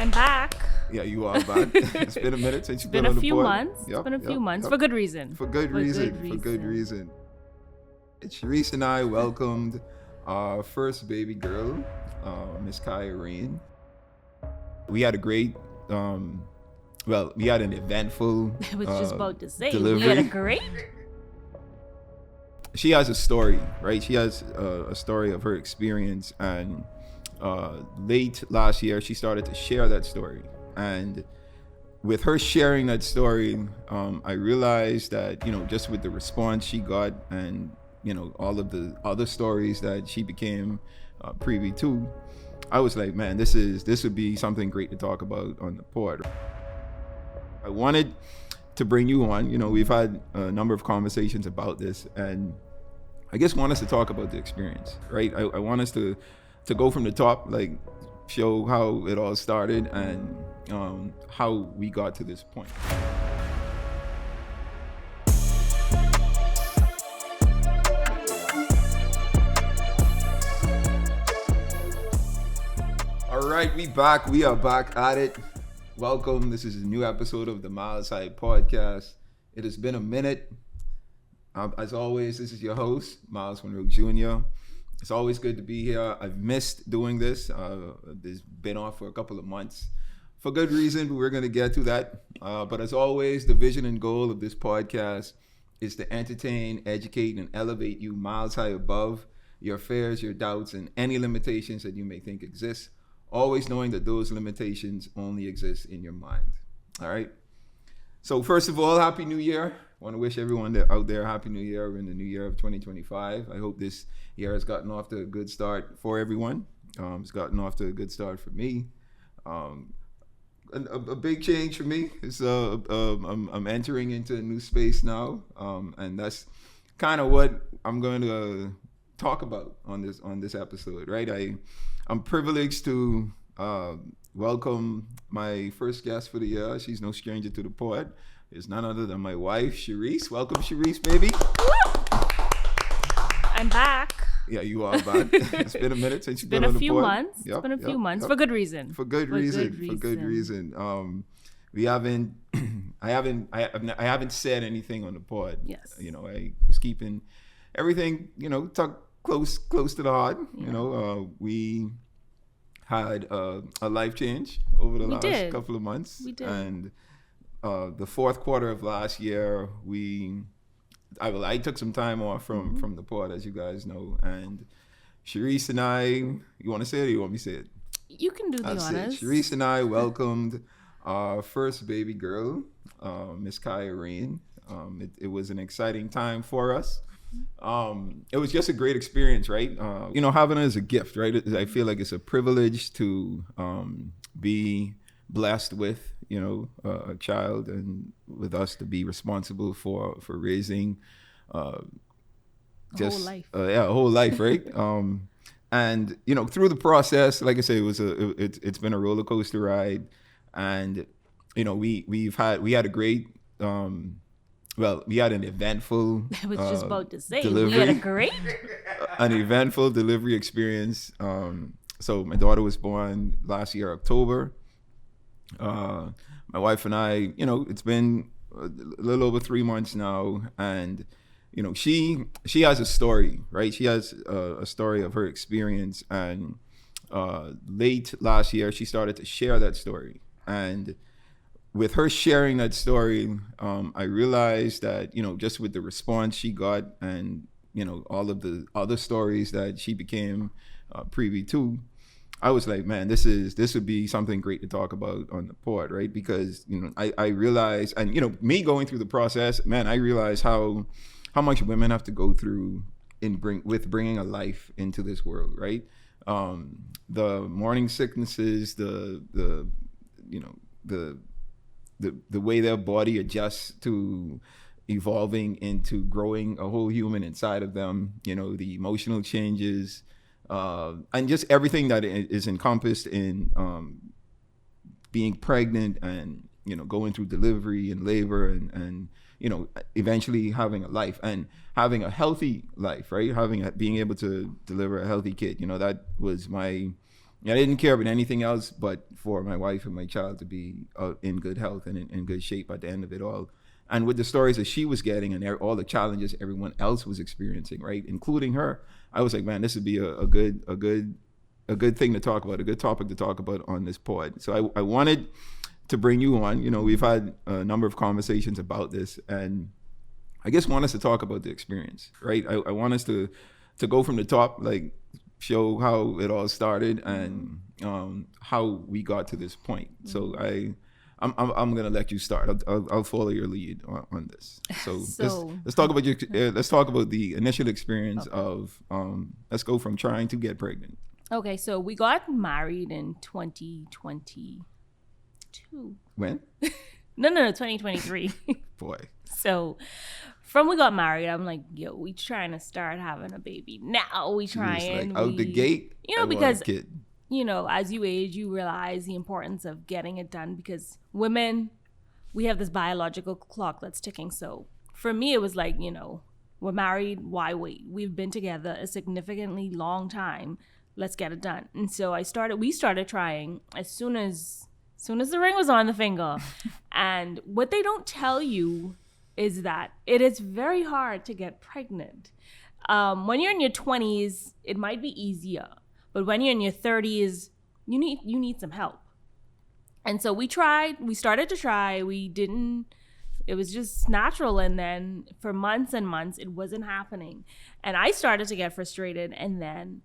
I'm back. Yeah, you are back. It's been a minute since you've been on the pod. It's been a few months. For good reason. For good reason. Sherice and I welcomed our first baby girl, Miss Kyrene. We had a great, we had an eventful I was just about to say, delivery. we had a great... She has a story, right? She has a story of her experience, and late last year, she started to share that story. And with her sharing that story, I realized that, just with the response she got and, all of the other stories that she became privy to, I was like, man, this would be something great to talk about on the pod. I wanted to bring you on. We've had a number of conversations about this, and I just want us to talk about the experience, right? I want us to go from the top, like show how it all started and how we got to this point. All right, we are back at it. Welcome. This is a new episode of the Myles podcast. It has been a minute. As always, this is your host, Myles Munroe Jr. It's always good to be here. I've missed doing this. This been off for a couple of months for good reason, but we're going to get to that. But as always, the vision and goal of this podcast is to entertain, educate, and elevate you miles high above your fears, your doubts, and any limitations that you may think exist. Always knowing that those limitations only exist in your mind. All right. So first of all, Happy New Year. I want to wish everyone out there Happy New Year. We're in the new year of 2025. I hope this year has gotten off to a good start for everyone. It's gotten off to a good start for me. A big change for me is I'm entering into a new space now, and that's kind of what I'm going to talk about on this episode, right? I'm privileged to welcome my first guest for the year. She's no stranger to the pod. It's none other than my wife, Sherice. Welcome, Sherice, baby. I'm back. Yeah, you are back. It's been a minute since you've been on the pod. It's been a few months. For good reason. For good reason. I haven't said anything on the pod. Yes. I was keeping everything, tucked close to the heart. Yeah. We had a life change over the last couple of months. We did. And the fourth quarter of last year, I took some time off from the pod, as you guys know. And Sherice and I, you want to say it or you want me to say it? You can do the honors. Sherice and I welcomed our first baby girl, Miss Kyrene. It was an exciting time for us. It was just a great experience, right? Having her is a gift, right? I feel like it's a privilege to be blessed with, a child, and with us to be responsible for raising a whole life, right? And through the process, like I say, it's been a roller coaster ride, and we had a great we had an eventful I was just about to say, delivery. we had a great an eventful delivery experience. So my daughter was born last year, October. My wife and I, it's been a little over 3 months now, and she has a story, right? She has a story of her experience, and late last year, she started to share that story. And with her sharing that story, I realized that, just with the response she got and, all of the other stories that she became privy to, I was like, man, this would be something great to talk about on the pod, right? Because, I realized, and, me going through the process, man, I realized how much women have to go through with bringing a life into this world, right? The morning sicknesses, the way their body adjusts to evolving into growing a whole human inside of them, the emotional changes, and just everything that is encompassed in being pregnant and, going through delivery and labor and eventually having a life and having a healthy life, right? Being able to deliver a healthy kid. That was my I didn't care about anything else but for my wife and my child to be in good health and in good shape at the end of it all. And with the stories that she was getting and all the challenges everyone else was experiencing, right, including her, I was like, man, this would be a good thing to talk about, a good topic to talk about on this pod. So I wanted to bring you on. You know, we've had a number of conversations about this, and I just want us to talk about the experience, right? I want us to go from the top, like show how it all started and how we got to this point. So I'm gonna let you start. I'll follow your lead on this. So, let's talk about let's talk about the initial experience of let's go from trying to get pregnant. Okay, so we got married in 2022. When? No, 2023. Boy. So from we got married, I'm like, yo, we trying to start having a baby now. We trying like out the gate. You know, because you know, as you age, you realize the importance of getting it done, because women, we have this biological clock that's ticking. So for me, it was like, you know, we're married. Why wait? We've been together a significantly long time. Let's get it done. And so we started trying as soon as the ring was on the finger. And what they don't tell you is that it is very hard to get pregnant. When you're in your 20s, it might be easier. But when you're in your 30s, you need some help. And so we started to try. It was just natural. And then for months and months, it wasn't happening. And I started to get frustrated. And then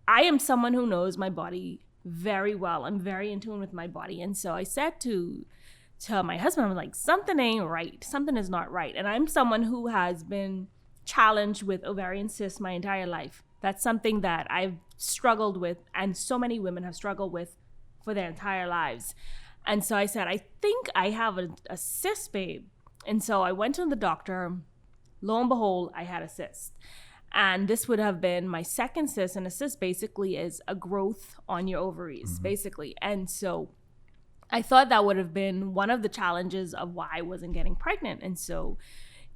I am someone who knows my body very well. I'm very in tune with my body. And so I said to my husband, I'm like, something ain't right. Something is not right. And I'm someone who has been challenged with ovarian cysts my entire life. That's something that I've struggled with, and so many women have struggled with for their entire lives. And so I said, I think I have a cyst, babe. And so I went to the doctor. Lo and behold, I had a cyst. And this would have been my second cyst. And a cyst basically is a growth on your ovaries, basically. And so I thought that would have been one of the challenges of why I wasn't getting pregnant. And so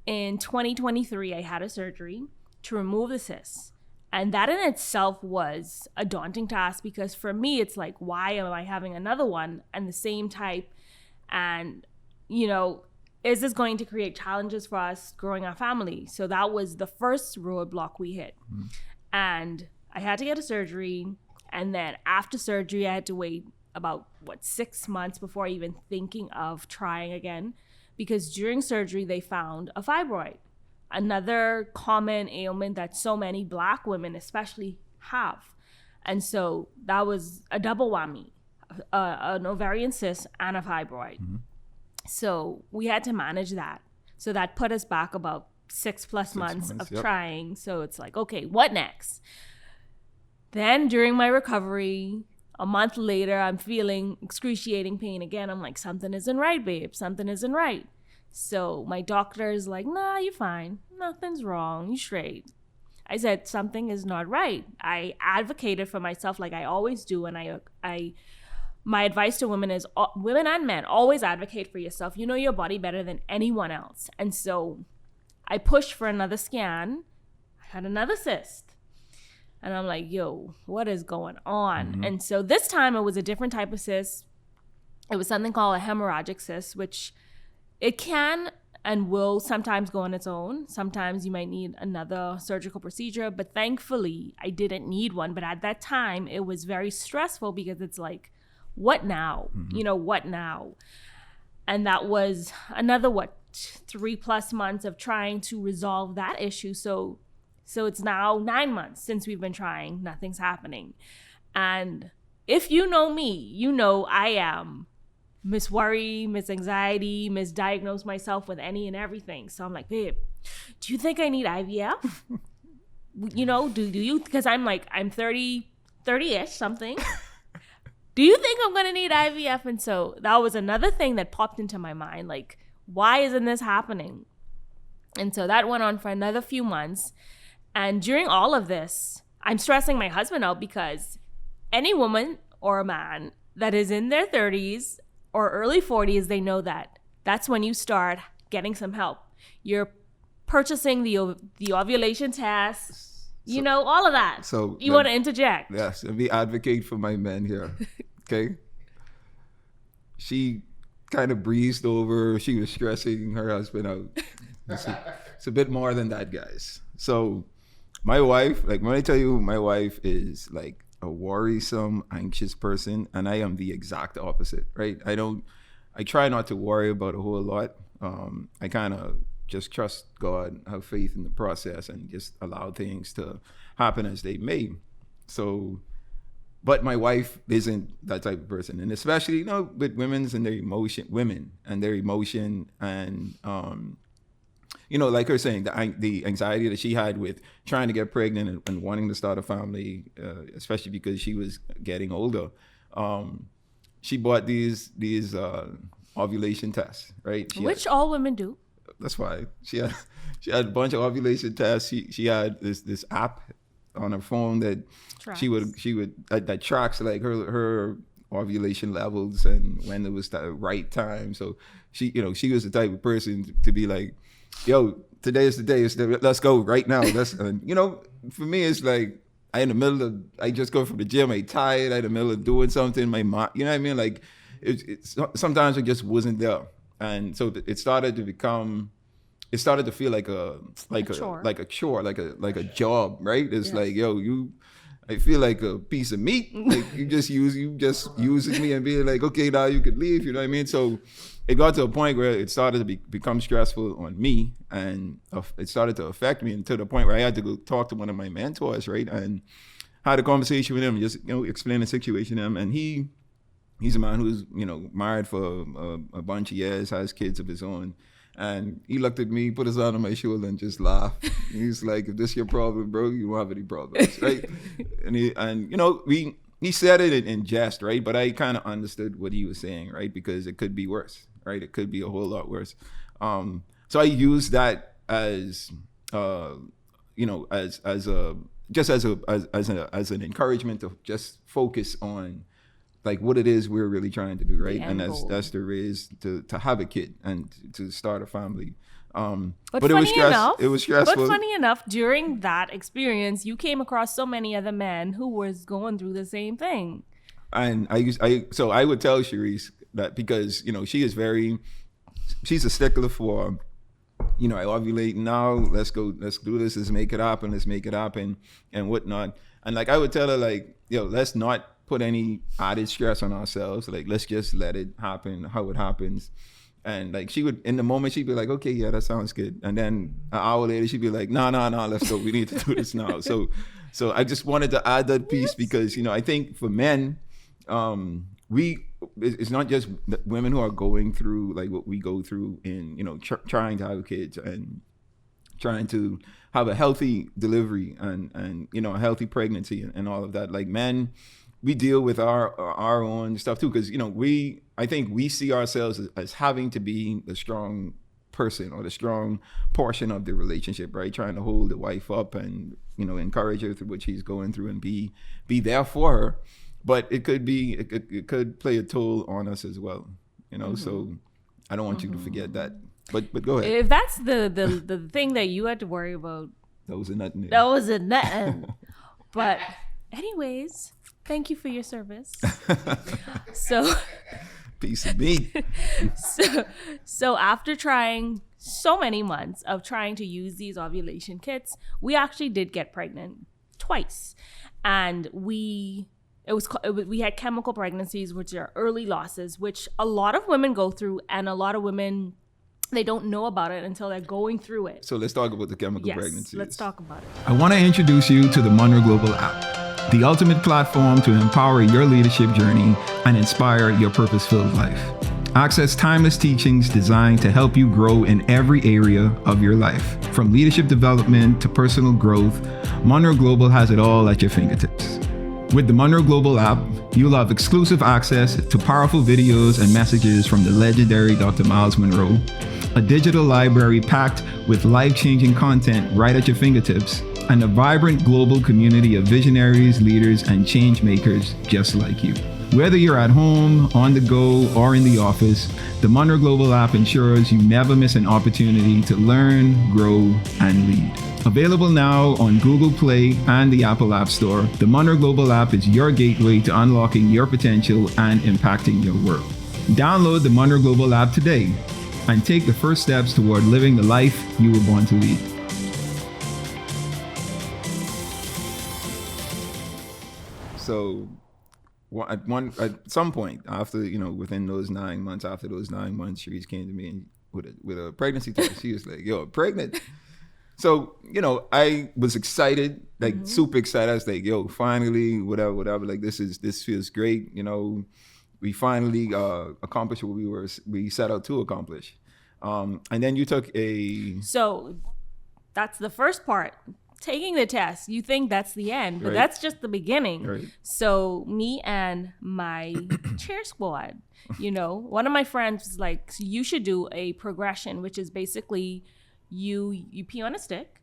in 2023, I had a surgery to remove the cyst. And that in itself was a daunting task, because for me, it's like, why am I having another one and the same type? And, you know, is this going to create challenges for us growing our family? So that was the first roadblock we hit. And I had to get a surgery. And then after surgery, I had to wait about 6 months before even thinking of trying again, because during surgery, they found a fibroid. Another common ailment that so many Black women especially have. And so that was a double whammy, an ovarian cyst and a fibroid. So we had to manage that. So that put us back about 6+ months of trying. So it's like, okay, what next? Then during my recovery, a month later, I'm feeling excruciating pain again. I'm like, something isn't right, babe. Something isn't right. So my doctor is like, nah, you're fine. Nothing's wrong. You straight. I said, something is not right. I advocated for myself like I always do. And my advice to women is, women and men, always advocate for yourself. You know your body better than anyone else. And so I pushed for another scan. I had another cyst. And I'm like, yo, what is going on? And so this time it was a different type of cyst. It was something called a hemorrhagic cyst, which it can and will sometimes go on its own. Sometimes you might need another surgical procedure, but thankfully I didn't need one. But at that time, it was very stressful, because it's like, what now? You know, what now? And that was another, 3+ months of trying to resolve that issue. So it's now 9 months since we've been trying. Nothing's happening. And if you know me, you know I am Miss Worry, Miss Anxiety, misdiagnose myself with any and everything. So I'm like, babe, do you think I need IVF? You know, do you? Because I'm 30-ish something. Do you think I'm going to need IVF? And so that was another thing that popped into my mind. Like, why isn't this happening? And so that went on for another few months. And during all of this, I'm stressing my husband out, because any woman or a man that is in their 30s or early 40s, they know that that's when you start getting some help. You're purchasing the ovulation tests. You know, all of that. So you want to interject? Yes, let me advocate for my men here. Okay. She kind of breezed over. She was stressing her husband out. It's a bit more than that, guys. So my wife, like when I tell you my wife is like a worrisome, anxious person, and I am the exact opposite, right? I try not to worry about a whole lot. I kind of just trust God, have faith in the process, and just allow things to happen as they may. So, but my wife isn't that type of person, and especially, you know, with women and their emotion, and you know, like her saying, the anxiety that she had with trying to get pregnant and wanting to start a family, especially because she was getting older. She bought these ovulation tests, right? Which all women do. That's why she had a bunch of ovulation tests. She had this app on her phone that tracks. she would that tracks like her ovulation levels and when it was the right time. So she was the type of person to be like, yo, today is the day. Let's go right now. You know, for me, it's like I just go from the gym. I tired. I in the middle of doing something. My mind, you know what I mean? Like it's sometimes it just wasn't there. And so it started to feel like a chore, like a job, right? It's like, yo, I feel like a piece of meat. Like you just using me and being like, okay, now you could leave. You know what I mean? So it got to a point where it started to become stressful on me, and it started to affect me, and to the point where I had to go talk to one of my mentors, right? And had a conversation with him, just explain the situation to him, and he's a man who's, married for a bunch of years, has kids of his own. And he looked at me, put his arm on my shoulder and just laughed. He's like, if this your problem, bro, you don't have any problems, right? He said it in jest, right? But I kind of understood what he was saying, right? Because it could be worse, right? It could be a whole lot worse. So I used that as an encouragement to just focus on like what it is we're really trying to do, right? And that's the raise to have a kid and to start a family. But it was stressful. But funny enough, during that experience, you came across so many other men who was going through the same thing. And I would tell Sherice that because, she's a stickler for, I ovulate now, let's do this, let's make it happen and whatnot. And like, I would tell her like, let's not put any added stress on ourselves. Like, let's just let it happen how it happens. And like, she would, in the moment, she'd be like, okay, yeah, that sounds good. And then an hour later, she'd be like, no, let's go. We need to do this now. So I just wanted to add that piece because, I think for men, it's not just women who are going through like what we go through in, trying to have kids and trying to have a healthy delivery and a healthy pregnancy and all of that. Like men, we deal with our own stuff too, because I think we see ourselves as having to be the strong person or the strong portion of the relationship, right? Trying to hold the wife up and encourage her through what she's going through and be there for her. But it could play a toll on us as well, Mm-hmm. So I don't want you to forget that. But go ahead. If that's the thing that you had to worry about, that was a nothing. That was a nothing. But anyways. Thank you for your service. So, piece of meat. So after trying so many months of trying to use these ovulation kits, we actually did get pregnant twice, and we had chemical pregnancies, which are early losses, which a lot of women go through, and a lot of women, they don't know about it until they're going through it. So let's talk about the chemical pregnancies. Let's talk about it. I want to introduce you to the Munroe Global app, the ultimate platform to empower your leadership journey and inspire your purpose-filled life. Access timeless teachings designed to help you grow in every area of your life. From leadership development to personal growth, Munroe Global has it all at your fingertips. With the Munroe Global app, you'll have exclusive access to powerful videos and messages from the legendary Dr. Myles Munroe, a digital library packed with life-changing content right at your fingertips, and a vibrant global community of visionaries, leaders, and change makers just like you. Whether you're at home, on the go, or in the office, the Munroe Global app ensures you never miss an opportunity to learn, grow, and lead. Available now on Google Play and the Apple App Store, the Munroe Global app is your gateway to unlocking your potential and impacting your work. Download the Munroe Global app today and take the first steps toward living the life you were born to lead. So at some point after, within those 9 months, Sherice came to me with a pregnancy test. She was like, yo, pregnant. So, I was excited, super excited. I was like, yo, finally, whatever. Like, this feels great. We finally accomplished what we set out to accomplish. And then you took So that's the first part. Taking the test, you think that's the end, but that's just the beginning. Right. So me and my cheer squad, one of my friends was like, so you should do a progression, which is basically you pee on a stick,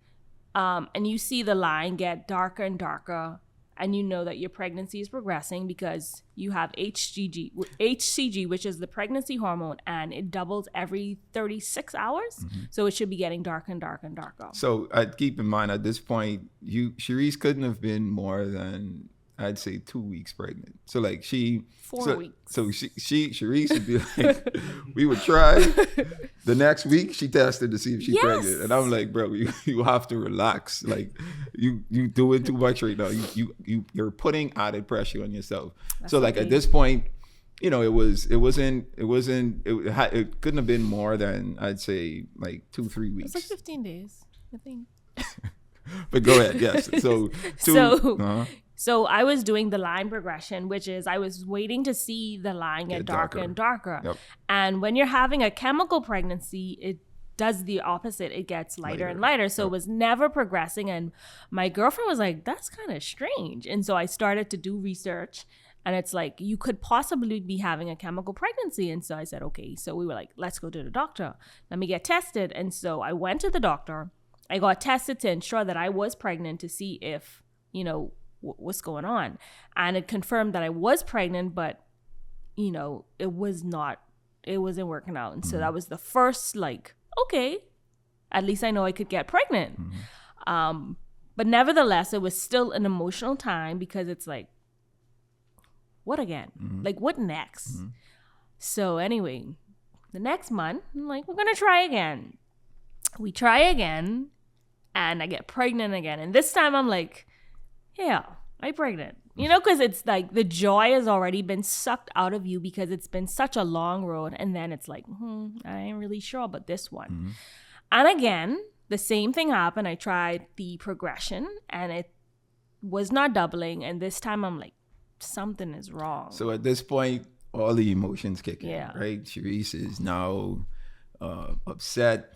and you see the line get darker and darker, and you know that your pregnancy is progressing because you have HCG, which is the pregnancy hormone, and it doubles every 36 hours. Mm-hmm. So it should be getting darker and darker and darker. So I'd keep in mind at this point, Sherice couldn't have been more than, I'd say, 2 weeks pregnant. So like 4 weeks. So Sherice would be like, we would try. The next week she tested to see if she's pregnant. And I'm like, bro, you have to relax. Like you doing too much right now. You're putting added pressure on yourself. That's so like at this point, it couldn't have been more than, I'd say, like 2-3 weeks. It's like 15 days, I think. But go ahead, yes. So I was doing the line progression, which is I was waiting to see the line get darker and darker. Yep. And when you're having a chemical pregnancy, it does the opposite. It gets lighter and lighter. So It was never progressing. And my girlfriend was like, that's kind of strange. And so I started to do research. And it's like, you could possibly be having a chemical pregnancy. And so I said, okay. So we were like, let's go to the doctor. Let me get tested. And so I went to the doctor. I got tested to ensure that I was pregnant to see if, what's going on. And it confirmed that I was pregnant, but, it wasn't working out. And so that was the first, okay, at least I know I could get pregnant. Mm-hmm. But nevertheless, it was still an emotional time because it's like, what again? Mm-hmm. Like, what next? Mm-hmm. So anyway, the next month, I'm like, we're going to try again. We try again, and I get pregnant again. And this time I'm like, yeah, I'm pregnant. Because it's like the joy has already been sucked out of you because it's been such a long road. And then it's like, I ain't really sure about this one. Mm-hmm. And again, the same thing happened. I tried the progression and it was not doubling. And this time I'm like, something is wrong. So at this point, all the emotions kick in, right? Sherice is now upset,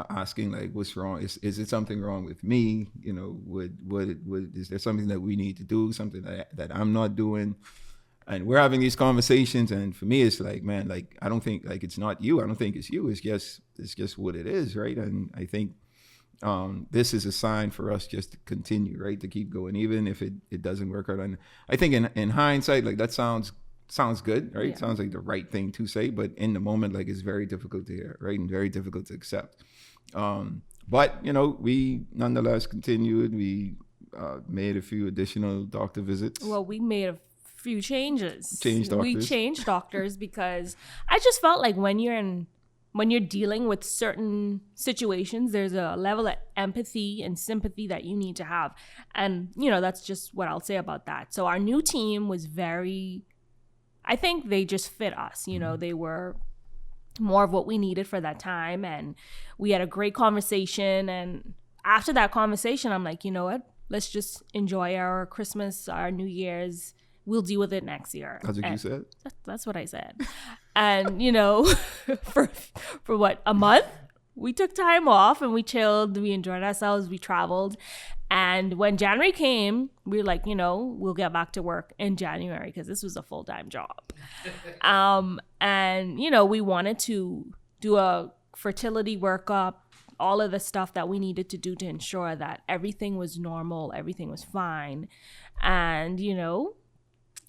asking like, what's wrong? Is it something wrong with me? Is there something that we need to do, something that I'm not doing? And we're having these conversations, and for me it's like, man, like I don't think like it's not you. I don't think it's you. It's just what it is, right? And I think this is a sign for us just to continue, right? To keep going, even if it doesn't work out. And I think in hindsight, like that sounds good, right? Yeah. Sounds like the right thing to say, but in the moment, like it's very difficult to hear, right? And very difficult to accept. But we nonetheless continued. We made a few additional doctor visits. Well, we made a few changes. We changed doctors because I just felt like when you're dealing with certain situations, there's a level of empathy and sympathy that you need to have. And, that's just what I'll say about that. So our new team was I think they just fit us. They were more of what we needed for that time. And we had a great conversation. And after that conversation, I'm like, you know what? Let's just enjoy our Christmas, our New Year's. We'll deal with it next year. That's what you said? That's what I said. And, for what, a month? We took time off and we chilled. We enjoyed ourselves. We traveled. And when January came, we were like, we'll get back to work in January because this was a full-time job. And, we wanted to do a fertility workup, all of the stuff that we needed to do to ensure that everything was normal, everything was fine. And,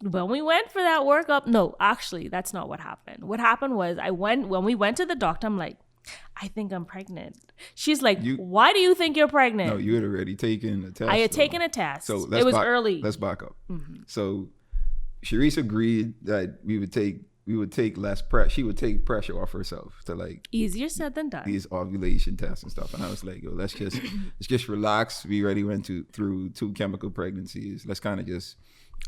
when we went for that workup, no, actually, that's not what happened. What happened was when we went to the doctor, I'm like, I think I'm pregnant. She's like, why do you think you're pregnant? No, you had already taken a test. I had taken a test. So it was early. Let's back up. Mm-hmm. So Sherice agreed that we would take less pressure. She would take pressure off herself to like easier said than done. These ovulation tests and stuff. And I was like, yo, let's just relax. We already went through 2 chemical pregnancies. Let's kind of just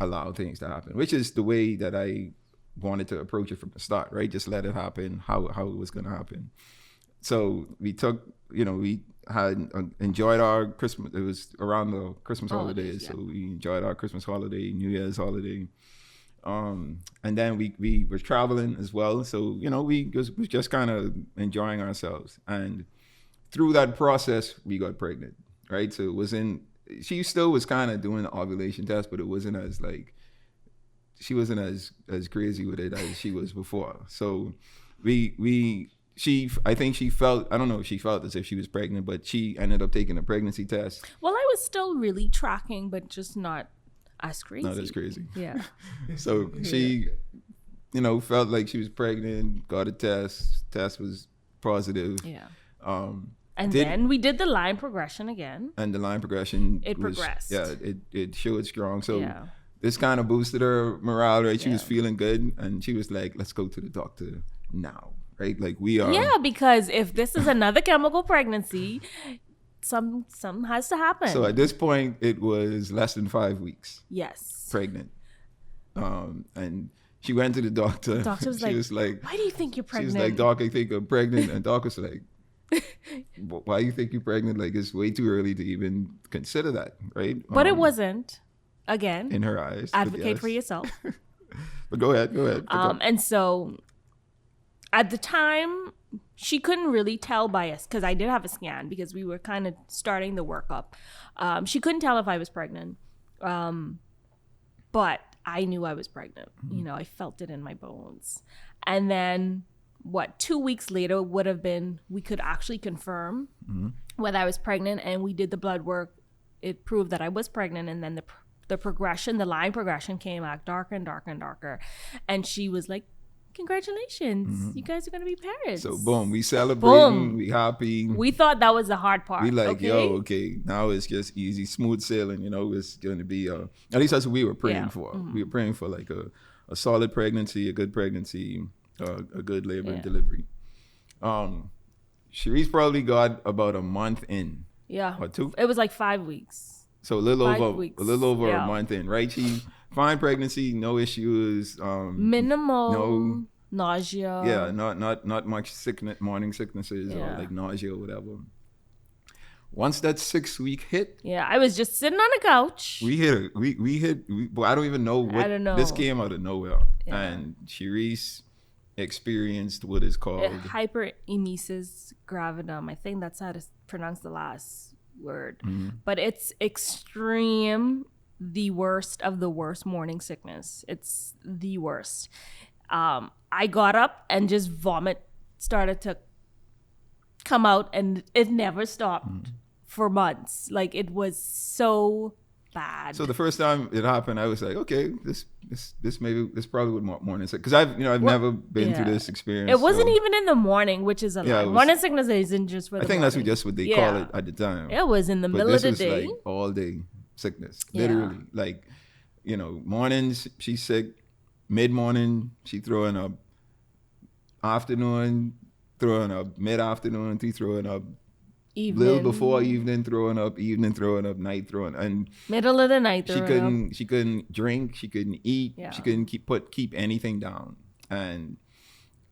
allow things to happen, which is the way that I wanted to approach it from the start, right? Just let it happen how it was going to happen. So we took, we had enjoyed our Christmas. It was around the Christmas holidays. Yeah. So we enjoyed our Christmas holiday, New Year's holiday. And then we were traveling as well. So, we was just kind of enjoying ourselves. And through that process, we got pregnant, right? So she still was kind of doing the ovulation test, but it wasn't as like, she wasn't as crazy with it as she was before. So I think she felt, I don't know if she felt as if she was pregnant, but she ended up taking a pregnancy test. Well, I was still really tracking, but just not as crazy. Not as crazy. Yeah. So she, felt like she was pregnant, got a test was positive. Yeah. And then we did the line progression again. And the line progression. It progressed. Yeah, it showed strong. So this kind of boosted her morale, right? She was feeling good. And she was like, let's go to the doctor now. Right, like we are. Yeah, because if this is another chemical pregnancy, some has to happen. So at this point, it was less than 5 weeks. Yes. Pregnant, and she went to the doctor. The doctor was like, "Why do you think you're pregnant?" She was like, "Doc, I think I'm pregnant," and Doc was like, "Why do you think you're pregnant? Like it's way too early to even consider that, right?" But it wasn't. Again, in her eyes, advocate for yourself. But go ahead. And so. At the time, she couldn't really tell by us because I did have a scan because we were kind of starting the workup. She couldn't tell if I was pregnant, but I knew I was pregnant. Mm-hmm. I felt it in my bones. And then 2 weeks later would have been, we could actually confirm whether I was pregnant, and we did the blood work. It proved that I was pregnant, and then the line progression came back darker and darker and darker. And she was like, congratulations, you guys are going to be parents. So boom, we celebrating, we happy. We thought that was the hard part. We like, okay, now it's just easy, smooth sailing, it's going to be, at least that's what we were praying for. Mm-hmm. We were praying for like a solid pregnancy, a good pregnancy, a good labor and delivery. Sherice probably got about a month in. Yeah. Or 2? It was like 5 weeks. So a little over a month in, right? She fine pregnancy, no issues. Minimal nausea. Yeah, not much sickness, morning sicknesses or like nausea or whatever. Once that 6-week hit, I was just sitting on a couch. We hit. I don't even know what. I don't know. This came out of nowhere, and Sherice experienced what is called hyperemesis gravidum. I think that's how to pronounce the last word, but it's extreme. The worst of the worst morning sickness. It's the worst. I got up and just vomit started to come out, and it never stopped for months. Like it was so bad. So the first time it happened, I was like, okay, this probably would morning sickness, because I've never been through this experience. It wasn't even in the morning, which is a lot. Morning sickness isn't just for the morning. I think that's what they call it at the time. It was in the middle of the day. This was like all day sickness, literally. Like, mornings she's sick, mid-morning she throwing up, afternoon throwing up, mid-afternoon she throwing up, evening, little before evening throwing up, night throwing, and middle of the night she couldn't drink, she couldn't eat, she couldn't keep anything down. And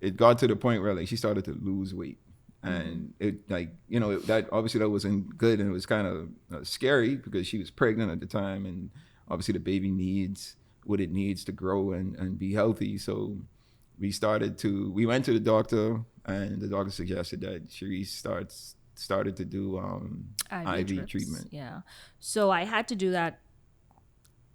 it got to the point where like she started to lose weight. And it that obviously that wasn't good, and it was kind of scary because she was pregnant at the time, and obviously the baby needs what it needs to grow and be healthy. So we went to the doctor, and the doctor suggested that Sherice started to do IV treatment. Yeah. So I had to do that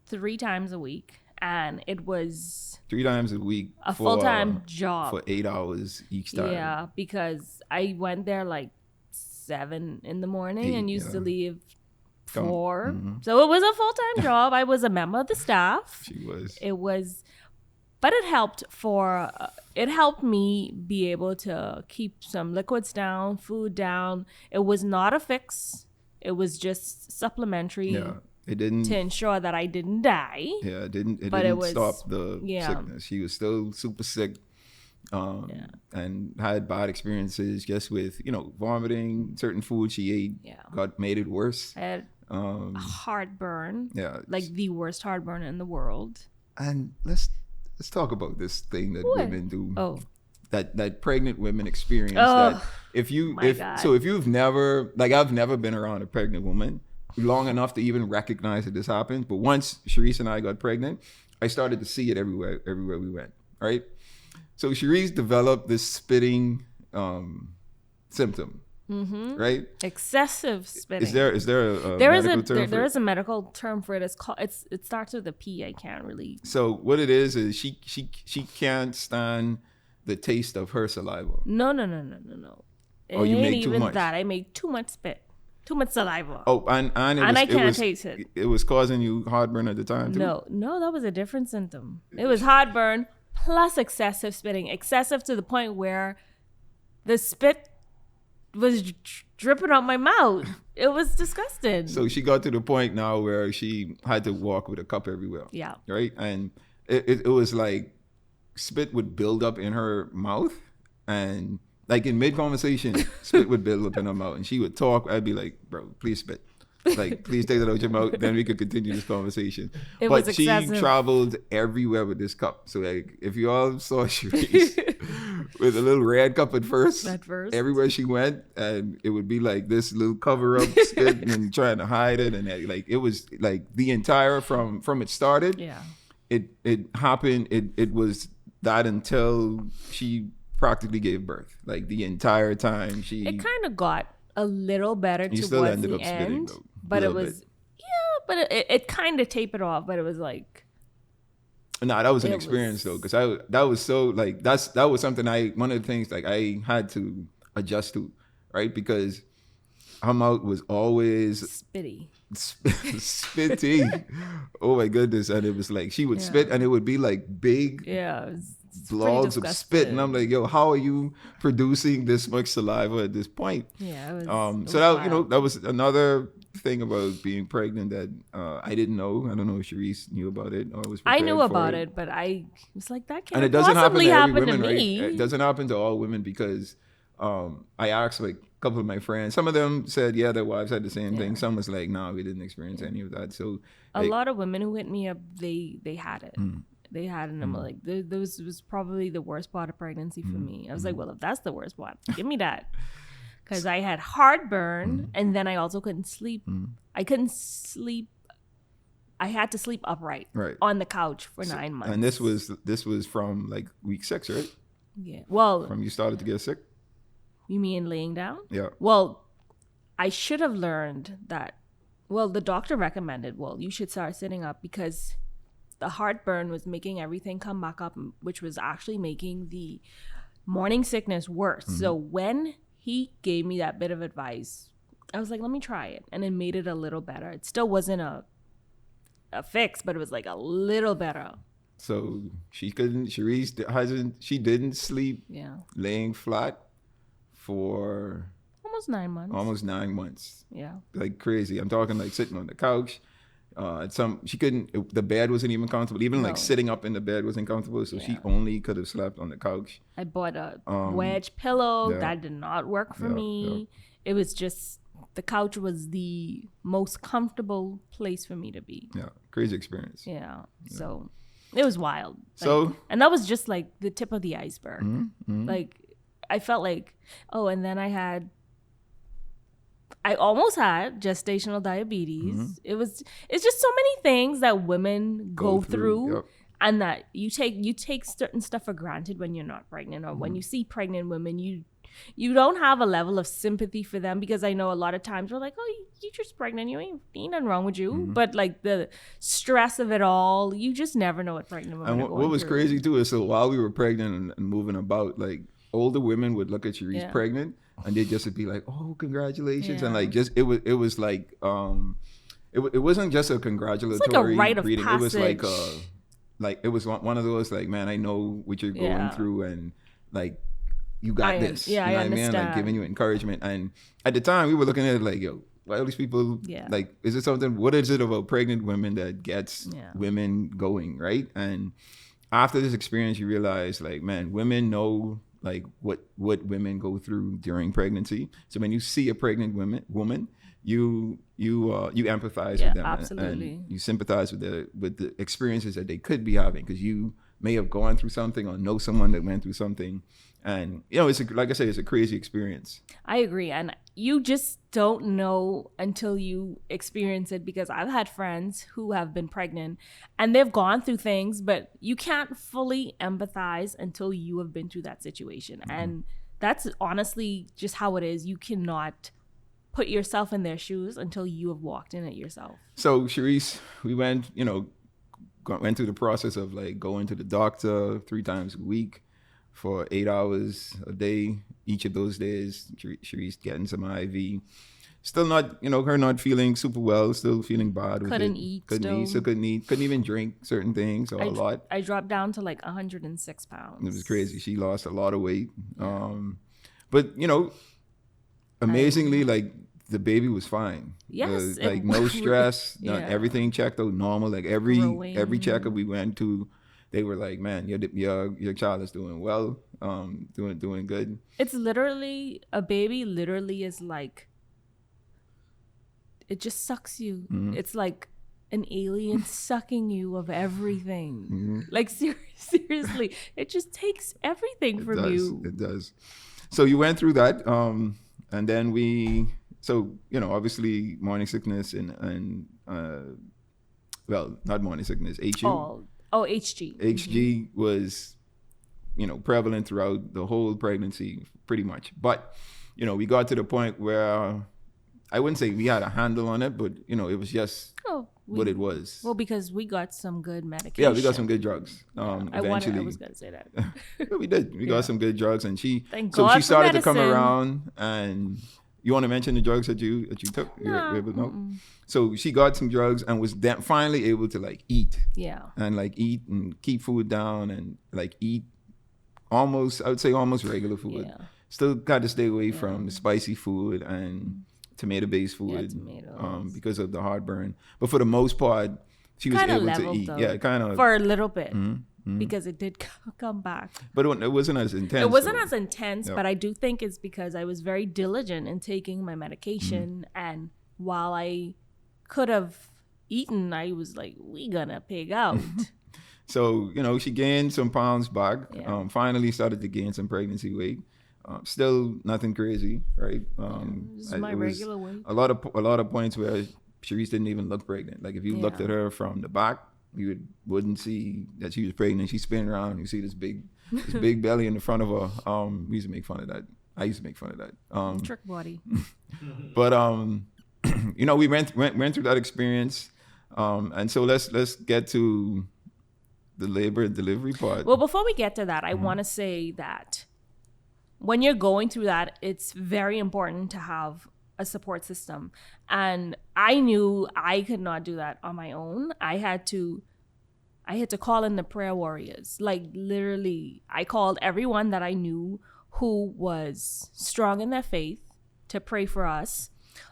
3 times a week. And it was 3 times a week, a full-time job for 8 hours each time. Yeah, because I went there like 7 in the morning and used to leave 4. So it was a full-time job. I was a member of the staff. She was. It was, but it helped me be able to keep some liquids down, food down. It was not a fix. It was just supplementary. Yeah. It didn't to ensure that I didn't die. Yeah, it didn't stop the sickness. She was still super sick. And had bad experiences just with, vomiting, certain food she ate, made it worse. I had heartburn. Yeah. Like the worst heartburn in the world. And let's talk about this thing that women do. Oh. That pregnant women experience. Oh, that if you've never, like, I've never been around a pregnant woman long enough to even recognize that this happens. But once Sherice and I got pregnant, I started to see it everywhere we went, right? So Sherice developed this spitting symptom, right? Excessive spitting. Is there a medical term for it? There is a medical term for it. It starts with a P. I can't really. So what it is she can't stand the taste of her saliva. No. Oh, you make too much. That I make too much spit, too much saliva. Oh, and I can't taste it. It was causing you heartburn at the time too? No, that was a different symptom. It was heartburn plus excessive spitting, excessive to the point where the spit was dripping out my mouth. It was disgusting. So she got to the point now where she had to walk with a cup everywhere. Yeah. Right? And it was like spit would build up in her mouth, and like in mid-conversation, spit would build up in her mouth, and she would talk. I'd be like, bro, please spit. Like, please take that out your mouth, then we could continue this conversation. But she traveled everywhere with this cup. So, like, if you all saw Sherice with a little red cup at first, everywhere she went, and it would be like this little cover-up spit and trying to hide it. And, like, it was, like, the entire, from it started, it happened, it was that until she practically gave birth. Like, the entire time it kind of got a little better towards the end, spitting, though, but it was but it kind of tapered off. But it was like, that was an experience though, because that was so, like, that was something one of the things, like, I had to adjust to, right? Because her mouth was always spitty. Oh my goodness! And it was like she would spit, and it would be like big blogs of spit, and I'm like, yo, how are you producing this much saliva at this point? Yeah, it was, so that that was another thing about being pregnant that I didn't know. I don't know if Sherice knew about it or was prepared I knew for about it, but I was like, that can't and it doesn't possibly happen to every woman, me. Right? It doesn't happen to all women, because I asked like a couple of my friends. Some of them said, yeah, their wives had the same thing. Some was like, no, we didn't experience any of that. So a lot of women who hit me up, they had it. They had it, and I'm like, this was probably the worst part of pregnancy for me. I was like, well, if that's the worst part, give me that. Because I had heartburn, and then I also couldn't sleep. I couldn't sleep. I had to sleep upright on the couch for 9 months. And this was from like week 6, right? Yeah. Well, from you started to get sick? You mean laying down? Yeah. Well, I should have learned that. Well, the doctor recommended, you should start sitting up, because the heartburn was making everything come back up, which was actually making the morning sickness worse. So when he gave me that bit of advice, I was like, let me try it. And it made it a little better. It still wasn't a fix, but it was like a little better. So Sherice didn't sleep laying flat for almost 9 months. Almost 9 months. Yeah. Like crazy. I'm talking like sitting on the couch. She couldn't, the bed wasn't even comfortable. Even like sitting up in the bed wasn't comfortable. So she only could have slept on the couch. I bought a wedge pillow. That did not work for me. It was just, the couch was the most comfortable place for me to be. Yeah. Crazy experience. Yeah. So it was wild. And that was just like the tip of the iceberg. Like, I felt like, and then I almost had gestational diabetes. It's just so many things that women go through, and that you take certain stuff for granted when you're not pregnant, or when you see pregnant women, you don't have a level of sympathy for them, because I know a lot of times we're like, you're just pregnant, you ain't nothing wrong with you. But like the stress of it all, you just never know what pregnant women are going what was through. crazy too is, so while we were pregnant and moving about, like older women would look at Sherice pregnant, and they'd just be like, oh, congratulations. And like, just it was like it wasn't just a congratulatory rite of greeting. It was passage. it was one of those like, man, I know what you're going Yeah. through, and like you got this. Yeah, you know I what I mean? Like understand. giving you encouragement. And at the time, we were looking at it like, yo, why all these people? Yeah. Like, is it something? What is it about pregnant women that gets Yeah. women going, right? And after this experience, you realize, like, man, women know like what women go through during pregnancy. So when you see a pregnant woman, you empathize Yeah, with them, absolutely. and you sympathize with the experiences that they could be having, because you may have gone through something or know someone that went through something. And it's like I say, it's a crazy experience. I agree. And you just don't know until you experience it, because I've had friends who have been pregnant and they've gone through things, but you can't fully empathize until you have been through that situation. Mm-hmm. And that's honestly just how it is. You cannot put yourself in their shoes until you have walked in it yourself. So, Sherice, we went through the process of like going to the doctor 3 times a week for 8 hours a day. Each of those days, Sherice getting some IV. Still not, her not feeling super well. Still feeling bad. Couldn't eat. Couldn't eat. Couldn't even drink certain things, or a lot. I dropped down to like 106 pounds. It was crazy. She lost a lot of weight. Yeah. But amazingly, like the baby was fine. Yes. Like no stress. Yeah. Everything checked out normal. Like every checkup we went to, they were like, man, your child is doing well, doing good. It's literally, a baby literally is like, it just sucks you. Mm-hmm. It's like an alien sucking you of everything. Mm-hmm. Like seriously, it just takes everything from you. It does. So you went through that, and then obviously morning sickness and well, not morning sickness, HU. HG. HG was, prevalent throughout the whole pregnancy, pretty much. But, we got to the point where I wouldn't say we had a handle on it, but, it was just what it was. Well, because we got some good medication. Yeah, we got some good drugs. Eventually. I was going to say that. Yeah, we did. We got some good drugs, and she started to come around. And you want to mention the drugs that you took? No. So she got some drugs and was then finally able to like eat. Yeah. And like eat and keep food down and like eat almost regular food. Yeah. Still got to stay away from spicy food and tomato-based food, because of the heartburn. But for the most part, she was able to eat. Though, yeah, kind of for a little bit. Mm-hmm. Because it did come back. But it wasn't as intense. It wasn't as intense, but I do think it's because I was very diligent in taking my medication. Mm-hmm. And while I could have eaten, I was like, we gonna pig out. So, she gained some pounds back. Yeah. Finally started to gain some pregnancy weight. Still nothing crazy, right? This is my regular weight. A lot of points where Sherice didn't even look pregnant. Like if you looked at her from the back, you wouldn't see that she was pregnant. She spin around and you see this big belly in the front of her. We used to make fun of that. I used to make fun of that. Trick body. But we went through that experience. And so let's get to the labor and delivery part. Well, before we get to that, I want to say that when you're going through that, it's very important to have a support system. And I knew I could not do that on my own. I had to call in the prayer warriors. Like literally, I called everyone that I knew who was strong in their faith to pray for us,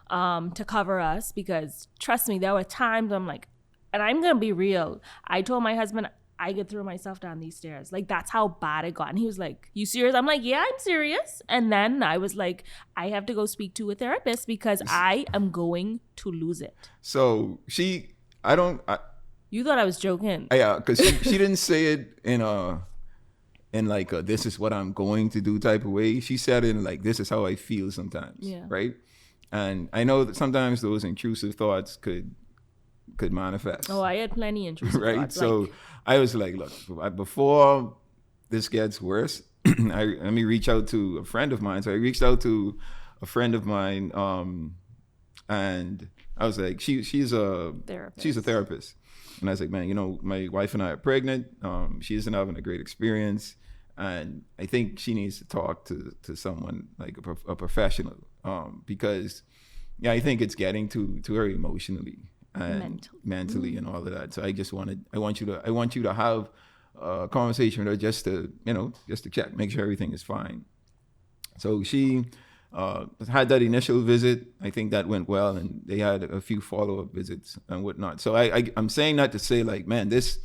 to cover us, because trust me, there were times I'm like, and I'm going to be real. I told my husband, I could throw myself down these stairs. Like, that's how bad it got. And he was like, you serious? I'm like, yeah, I'm serious. And then I was like, I have to go speak to a therapist because I am going to lose it. So you thought I was joking. Yeah, because she didn't say it in like a, this is what I'm going to do type of way. She said it in like, this is how I feel sometimes. Yeah. Right? And I know that sometimes those intrusive thoughts could manifest. Oh, I had plenty intrusive right? thoughts. So I was like, look, before this gets worse, let me reach out to a friend of mine. So I reached out to a friend of mine, and I was like, she's a therapist. And I was like, man, my wife and I are pregnant. She isn't having a great experience. And I think she needs to talk to someone like a professional, because I think it's getting to her emotionally. and mentally and all of that. So I want you to have a conversation with her just to check, make sure everything is fine. So she had that initial visit. I think that went well, and they had a few follow-up visits and whatnot. So I'm saying that to say, like, man, this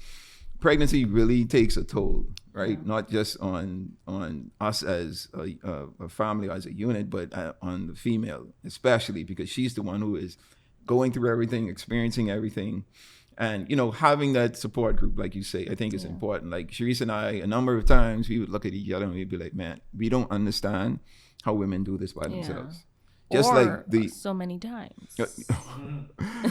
pregnancy really takes a toll, right? Yeah. Not just on us as a family, as a unit, but on the female, especially because she's the one who is going through everything, experiencing everything. And, having that support group, like you say, I think is important. Like Sherice and I, a number of times, we would look at each other and we'd be like, man, we don't understand how women do this by themselves. Just or like so many times.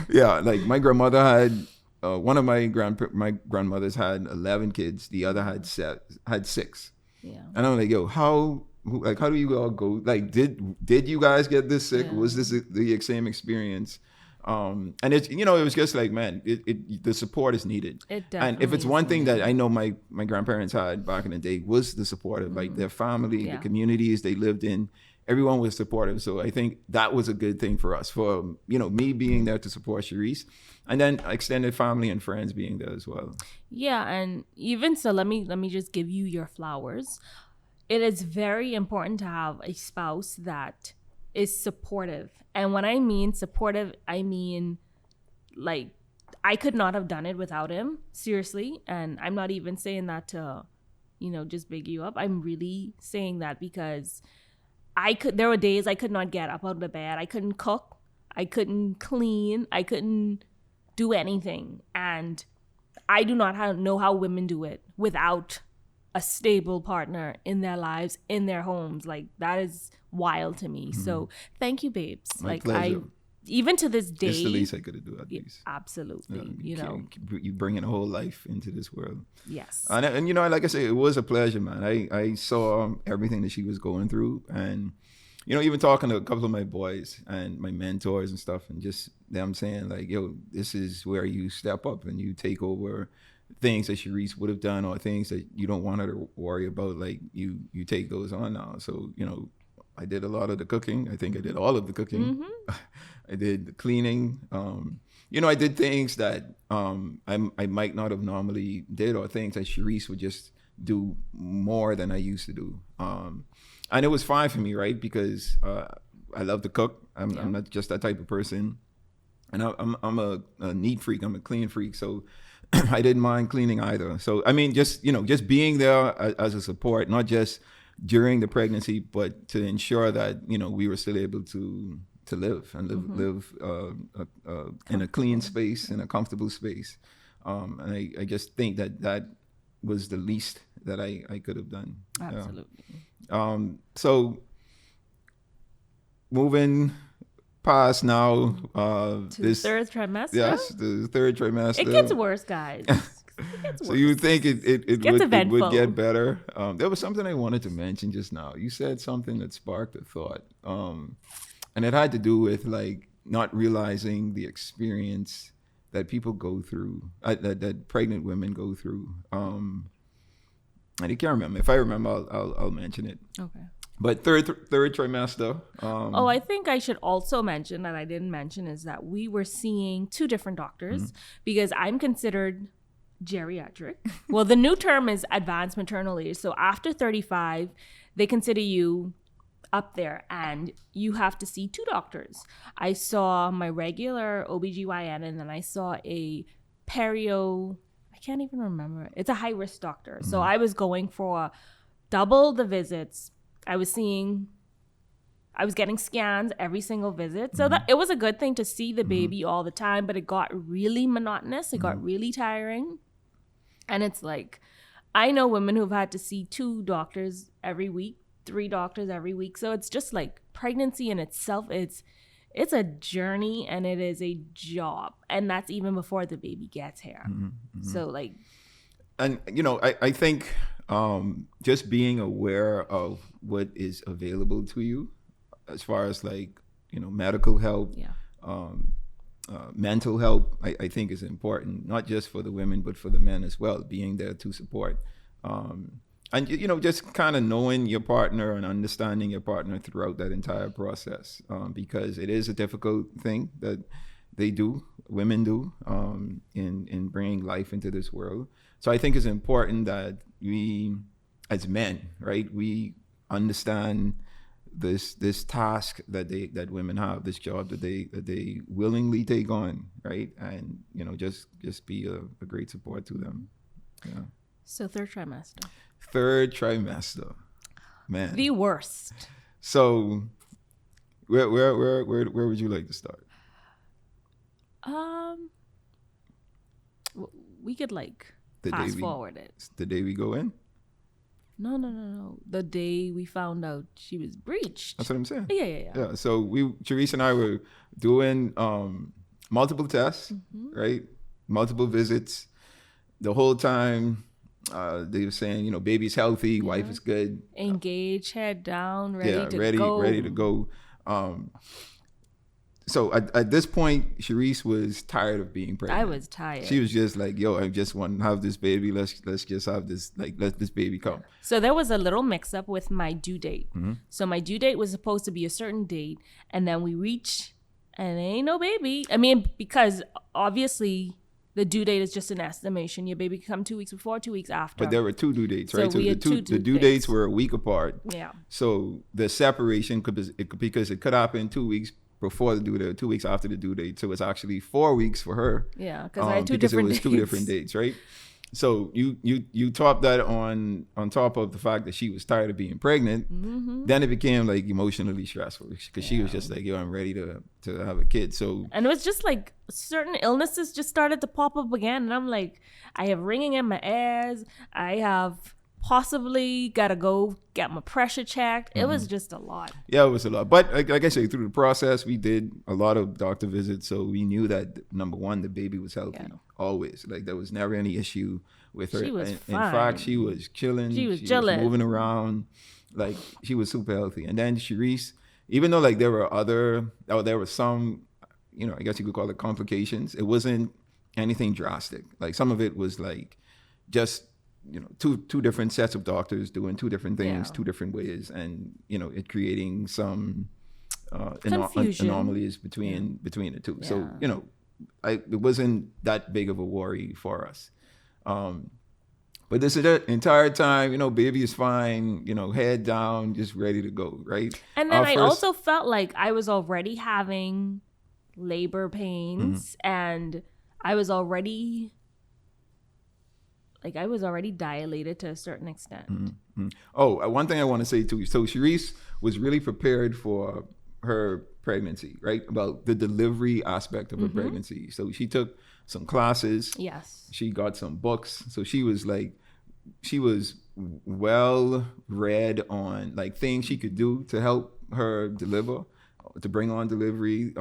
Yeah, like my grandmother had, one of my grandmothers had 11 kids. The other had 6. Yeah. And I'm like, yo, how do you all go? Like, did you guys get this sick? Yeah. Was this the same experience? And it's, it was just like, man, the support is needed. It definitely. And if it's one thing that I know my grandparents had back in the day was the support of like their family, the communities they lived in. Everyone was supportive. So I think that was a good thing for us, for, me being there to support Sherice, and then extended family and friends being there as well. Yeah. And even so, let me just give you your flowers. It is very important to have a spouse that is supportive. And when I mean supportive, I mean, like, I could not have done it without him, seriously. And I'm not even saying that to, just big you up. I'm really saying that because there were days I could not get up out of the bed. I couldn't cook. I couldn't clean. I couldn't do anything. And I do not know how women do it without a stable partner in their lives, in their homes. Like, that is wild to me. Mm-hmm. So thank you, babes. My pleasure. Even to this day, it's the least I could have done, at least. Absolutely. You bringing a whole life into this world. Yes. And like I say, it was a pleasure, man. I saw everything that she was going through, and even talking to a couple of my boys and my mentors and stuff, and just them saying like, yo, this is where you step up and you take over things that Sherice would have done, or things that you don't want her to worry about. Like, you take those on now. So, I did a lot of the cooking. I think I did all of the cooking. Mm-hmm. I did the cleaning. I did things that I might not have normally did, or things that Sherice would just do more than I used to do. And it was fine for me, right? Because I love to cook. I'm not just that type of person. And I'm a neat freak. I'm a clean freak. So I didn't mind cleaning either. So, I mean, just being there as a support, not just during the pregnancy, but to ensure that, we were still able to live and live in a clean space, in a comfortable space. And I just think that was the least that I could have done. Absolutely. So moving past now, to the third trimester. Yes, the third trimester. It gets worse, guys. So you think it would get better? There was something I wanted to mention just now. You said something that sparked a thought, and it had to do with like not realizing the experience that people go through, that pregnant women go through. I can't remember. If I remember, I'll mention it. Okay. But third trimester. I think I should also mention that I didn't mention is that we were seeing 2 different doctors, because I'm considered geriatric. Well, the new term is advanced maternal age. So after 35, they consider you up there and you have to see 2 doctors. I saw my regular OBGYN, and then I saw a perio, I can't even remember. It's a high risk doctor. So I was going for double the visits. I was getting scans every single visit. So that it was a good thing to see the baby all the time, but it got really monotonous. It got really tiring. And it's like, I know women who've had to see 2 doctors every week, 3 doctors every week. So it's just like pregnancy in itself, it's a journey and it is a job. And that's even before the baby gets here. So like. And, I think just being aware of what is available to you as far as like, medical help, mental help, I think is important, not just for the women, but for the men as well, being there to support. And, just kind of knowing your partner and understanding your partner throughout that entire process, because it is a difficult thing that they do, women do, in bringing life into this world. So I think it's important that we, as men, right, we understand this task that women have, this job that they willingly take on, right, and just be a great support to them. Yeah. So third trimester. Third trimester, man. The worst. So, where would you like to start? We could The fast forward it. The day we go in. No. The day we found out she was breached. That's what I'm saying. Yeah. So Sherice and I were doing multiple tests, right? Multiple visits. The whole time, they were saying, baby's healthy, wife is good, engaged, head down, ready to go. So at this point, Sherice was tired of being pregnant. I was tired. She was just like, yo, I just want to have this baby. Let's just have this, let this baby come. So there was a little mix up with my due date. So my due date was supposed to be a certain date, and then we reached, and there ain't no baby. I mean, because obviously the due date is just an estimation. Your baby can come 2 weeks before, 2 weeks after. But there were 2 due dates, right? So we had two the due dates were a week apart. Yeah. So the separation because it could happen 2 weeks before the due date, 2 weeks after the due date. So it's actually 4 weeks for her. Yeah, because I had two different dates. Because it was 2 different dates, right? So you top that on top of the fact that she was tired of being pregnant. Then it became emotionally stressful because she was just like, yo, I'm ready to have a kid. So, and it was just certain illnesses just started to pop up again, and I'm like, I have ringing in my ears. I have possibly gotta go get my pressure checked. It was just a lot. Yeah, it was a lot. But like I say, through the process, we did a lot of doctor visits, so we knew that number one, the baby was healthy. Always. There was never any issue with her. She was in fact, she was chilling. She was moving around. She was super healthy. And then Sherice, even though there were some, I guess you could call it complications, it wasn't anything drastic. Some of it was just two different sets of doctors doing 2 different things 2 different ways, and it creating some anomalies between the two. So it wasn't that big of a worry for us. But this is the entire time, baby is fine, head down, just ready to go, right? And then I also felt like I was already having labor pains, and I was already dilated to a certain extent. Oh, one thing I want to say too. So Sherice was really prepared for her pregnancy, right? About the delivery aspect of her pregnancy. So she took some classes. Yes. She got some books. So she was well read on things she could do to help her deliver, to bring on delivery,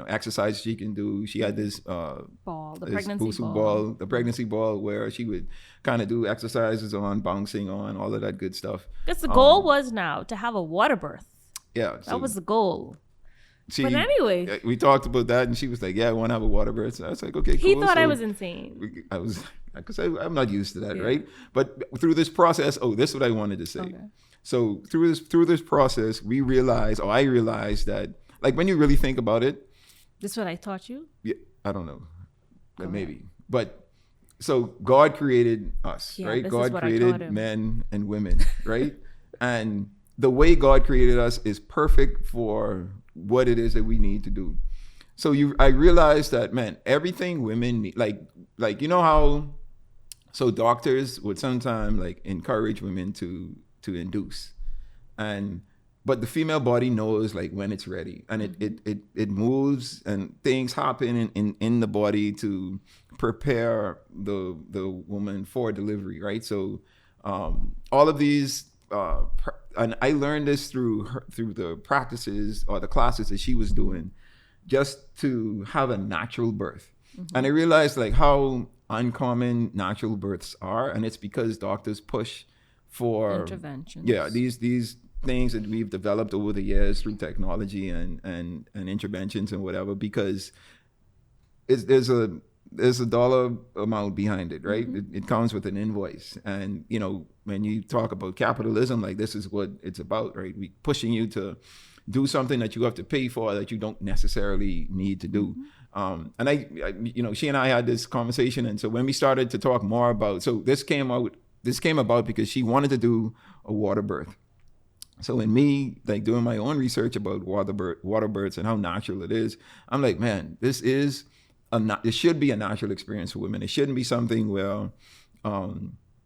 exercises she can do. She had this ball, the pregnancy ball, where she would kind of do exercises on, bouncing on, all of that good stuff. Because the goal was now to have a water birth. Yeah. That was the goal. But anyway. We talked about that, and she was like, yeah, I want to have a water birth. So I was like, okay, cool. He thought I was insane. Because I'm not used to that, right? But through this process, this is what I wanted to say. Okay. So through this process, I realized that, when you really think about it. This is what I taught you? Yeah, I don't know. Maybe. But so God created us, right? God created men and women, right? And the way God created us is perfect for what it is that we need to do. So I realized that, man, everything women need, how, so doctors would sometimes encourage women to induce, but the female body knows when it's ready, and it moves, and things happen in the body to prepare the woman for delivery, right? So all of these and I learned this through the practices or the classes that she was doing, just to have a natural birth. And I realized how uncommon natural births are, and it's because doctors push for interventions. Yeah, these things that we've developed over the years through technology and interventions and whatever, because there's a dollar amount behind it, right? It comes with an invoice, and when you talk about capitalism, this is what it's about, right? We pushing you to do something that you have to pay for that you don't necessarily need to do. And she and I had this conversation. And so when we started to talk more about, so this came about because she wanted to do a water birth. So in me, like doing my own research about water births and how natural it is, I'm like, man, this should be a natural experience for women. It shouldn't be something where,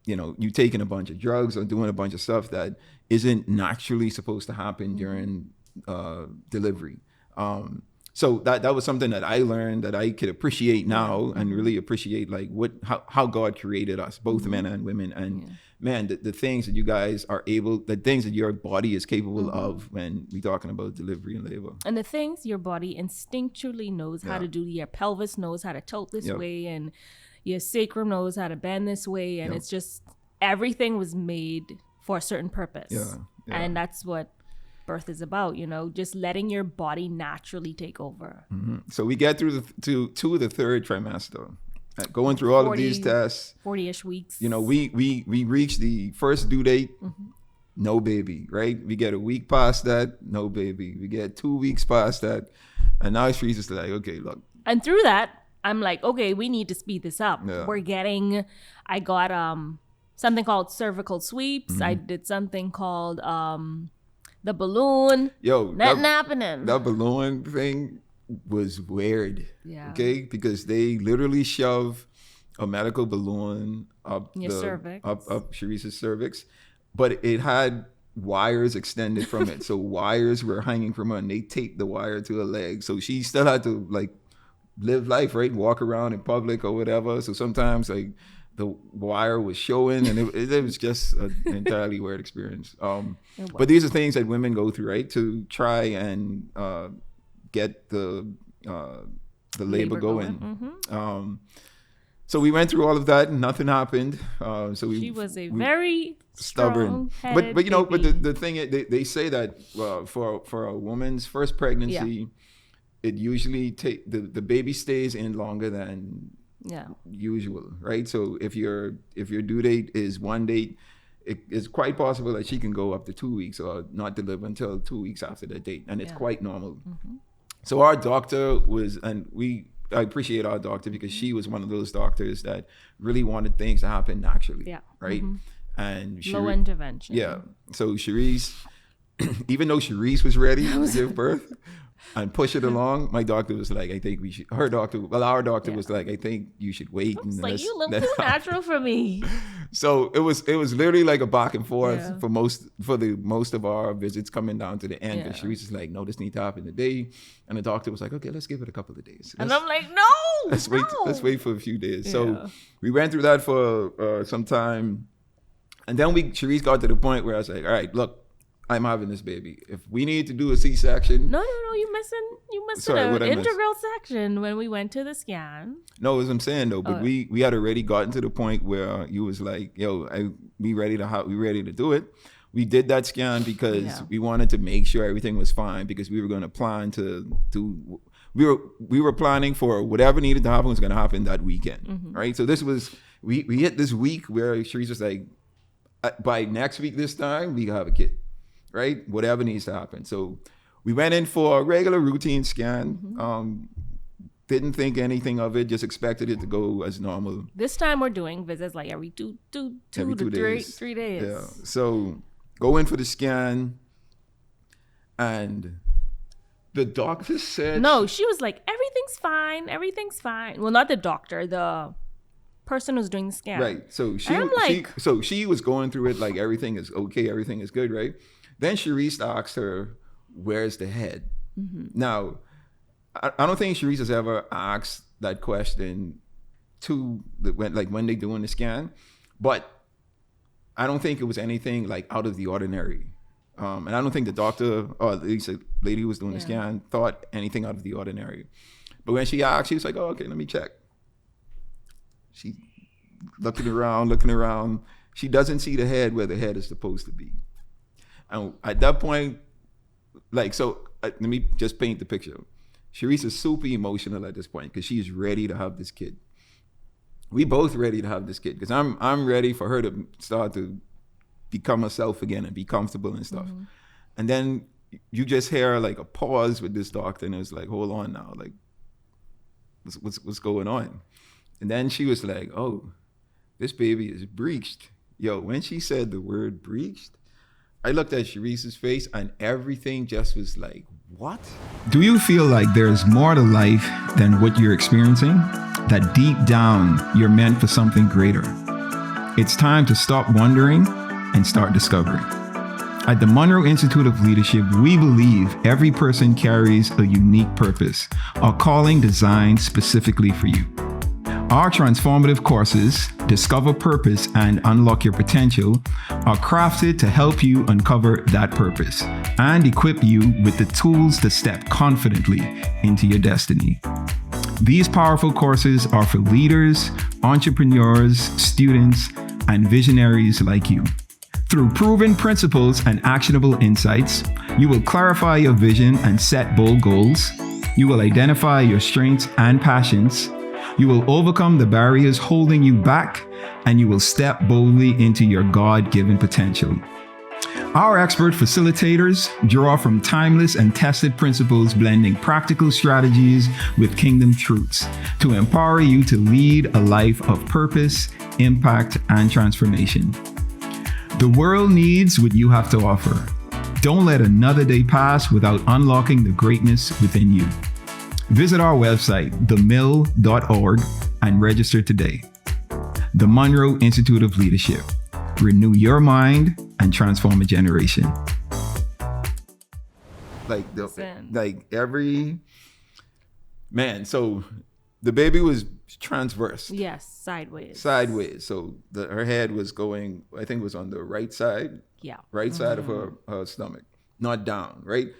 you taking a bunch of drugs or doing a bunch of stuff that isn't naturally supposed to happen during delivery. So that was something that I learned that I could appreciate now and really appreciate like how God created us, both men and women. And man, the things that you guys are the things that your body is capable of when we're talking about delivery and labor. And the things your body instinctually knows how to do. Your pelvis knows how to tilt this way, and your sacrum knows how to bend this way. And it's just, everything was made for a certain purpose. And that's what birth is about, just letting your body naturally take over. So we get through to the third trimester, going through all of these tests, 40-ish weeks. We reach the first due date, no baby, right? We get a week past that, no baby. We get 2 weeks past that, and now she's just like, okay, look. And through that, I'm like, okay, we need to speed this up. I got something called cervical sweeps. I did something called the balloon. Nothing happening. That balloon thing was weird. Okay, because they literally shove a medical balloon up Sherice's cervix, but it had wires extended from it. So wires were hanging from her, and they taped the wire to her leg. So she still had to like live life, right? Walk around in public or whatever. So sometimes like the wire was showing, and it was just an entirely weird experience. But these are things that women go through, right? To try and get the labor going. So we went through all of that, and nothing happened. She was very stubborn. But the thing is, they say that for a woman's first pregnancy, it usually the baby stays in longer than usual, right? So if your due date is one date, it's quite possible that she can go up to 2 weeks or not deliver until 2 weeks after that date, and it's quite normal. So our doctor I appreciate our doctor because she was one of those doctors that really wanted things to happen naturally, right? And low intervention. So Sherice, even though Sherice was ready to give birth and push it along, my doctor was like, I think we should. Our doctor was like, I think you should wait. And like, you look too natural for me. So it was literally like a back and forth for most of our visits coming down to the end. But Sherice is like, no, this needs to happen today. And the doctor was like, okay, let's give it a couple of days. And I'm like, no, let's wait for a few days. So we went through that for some time. And then Sherice got to the point where I was like, all right, look, I'm having this baby. If we need to do a C-section. No, you missed an integral section when we went to the scan. No, as I'm saying though, but we had already gotten to the point where you was like, yo, we ready to do it. We did that scan because we wanted to make sure everything was fine, because we were going to plan we were planning for whatever needed to happen was going to happen that weekend, right? So this was, we hit this week where Sherice was like, by next week this time, we have a kid. Right? Whatever needs to happen. So we went in for a regular routine scan. Didn't think anything of it, just expected it to go as normal. This time we're doing visits like every two to 3 days. Yeah. So go in for the scan, and the doctor said... No, she was like, everything's fine. Well, not the doctor, the person who's doing the scan. Right. So she was going through it like everything is okay, everything is good, right? Then Sherice asked her, where's the head? Now, I don't think Sherice has ever asked that question when they doing the scan, but I don't think it was anything like out of the ordinary. And I don't think the doctor, or at least the lady who was doing the scan, thought anything out of the ordinary. But when she asked, she was like, oh, okay, let me check. She looking around. She doesn't see the head where the head is supposed to be. And at that point, let me just paint the picture. Sherice is super emotional at this point because she's ready to have this kid. We both ready to have this kid because I'm ready for her to start to become herself again and be comfortable and stuff. And then you just hear like a pause with this doctor, and it's like, hold on now, like, what's going on? And then she was like, oh, this baby is breached. Yo, when she said the word breached, I looked at Sherice's face and everything just was like, what? Do you feel like there's more to life than what you're experiencing? That deep down, you're meant for something greater? It's time to stop wondering and start discovering. At the Munroe Institute of Leadership, we believe every person carries a unique purpose, a calling designed specifically for you. Our transformative courses, Discover Purpose and Unlock Your Potential, are crafted to help you uncover that purpose and equip you with the tools to step confidently into your destiny. These powerful courses are for leaders, entrepreneurs, students, and visionaries like you. Through proven principles and actionable insights, you will clarify your vision and set bold goals. You will identify your strengths and passions. You will overcome the barriers holding you back, and you will step boldly into your God-given potential. Our expert facilitators draw from timeless and tested principles, blending practical strategies with kingdom truths to empower you to lead a life of purpose, impact, and transformation. The world needs what you have to offer. Don't let another day pass without unlocking the greatness within you. Visit our website, themill.org, and register today. The Munroe Institute of Leadership. Renew your mind and transform a generation. So the baby was transverse. Yes, sideways. So her head was going, I think it was on the right side. Yeah. Right side of her stomach, not down, right?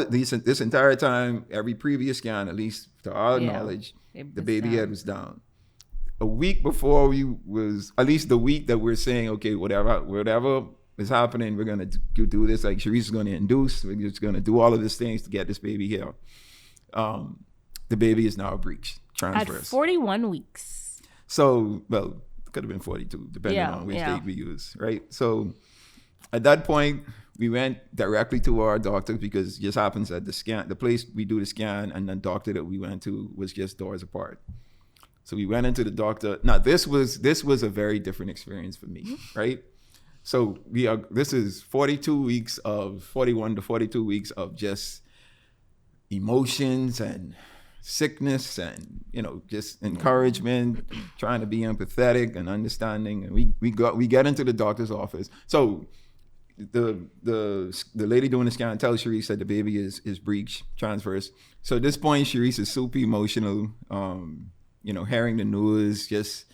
This entire time, every previous scan, at least to our knowledge, the baby head was down. A week before at least the week that we're saying, okay, whatever is happening, we're going to do this. Like Sherice is going to induce, we're just going to do all of these things to get this baby here. The baby is now breached, transverse. At 41 weeks. So, well, it could have been 42, depending on which date we use, right? So at that point, we went directly to our doctor because it just happens that the place we do the scan and the doctor that we went to was just doors apart. So we went into the doctor. Now this was a very different experience for me, right? So this is 41 to 42 weeks of just emotions and sickness and, just encouragement, trying to be empathetic and understanding. And we get into the doctor's office. So the lady doing the scan tells Sherice that the baby is breech transverse. So at this point, Sherice is super emotional. Hearing the news just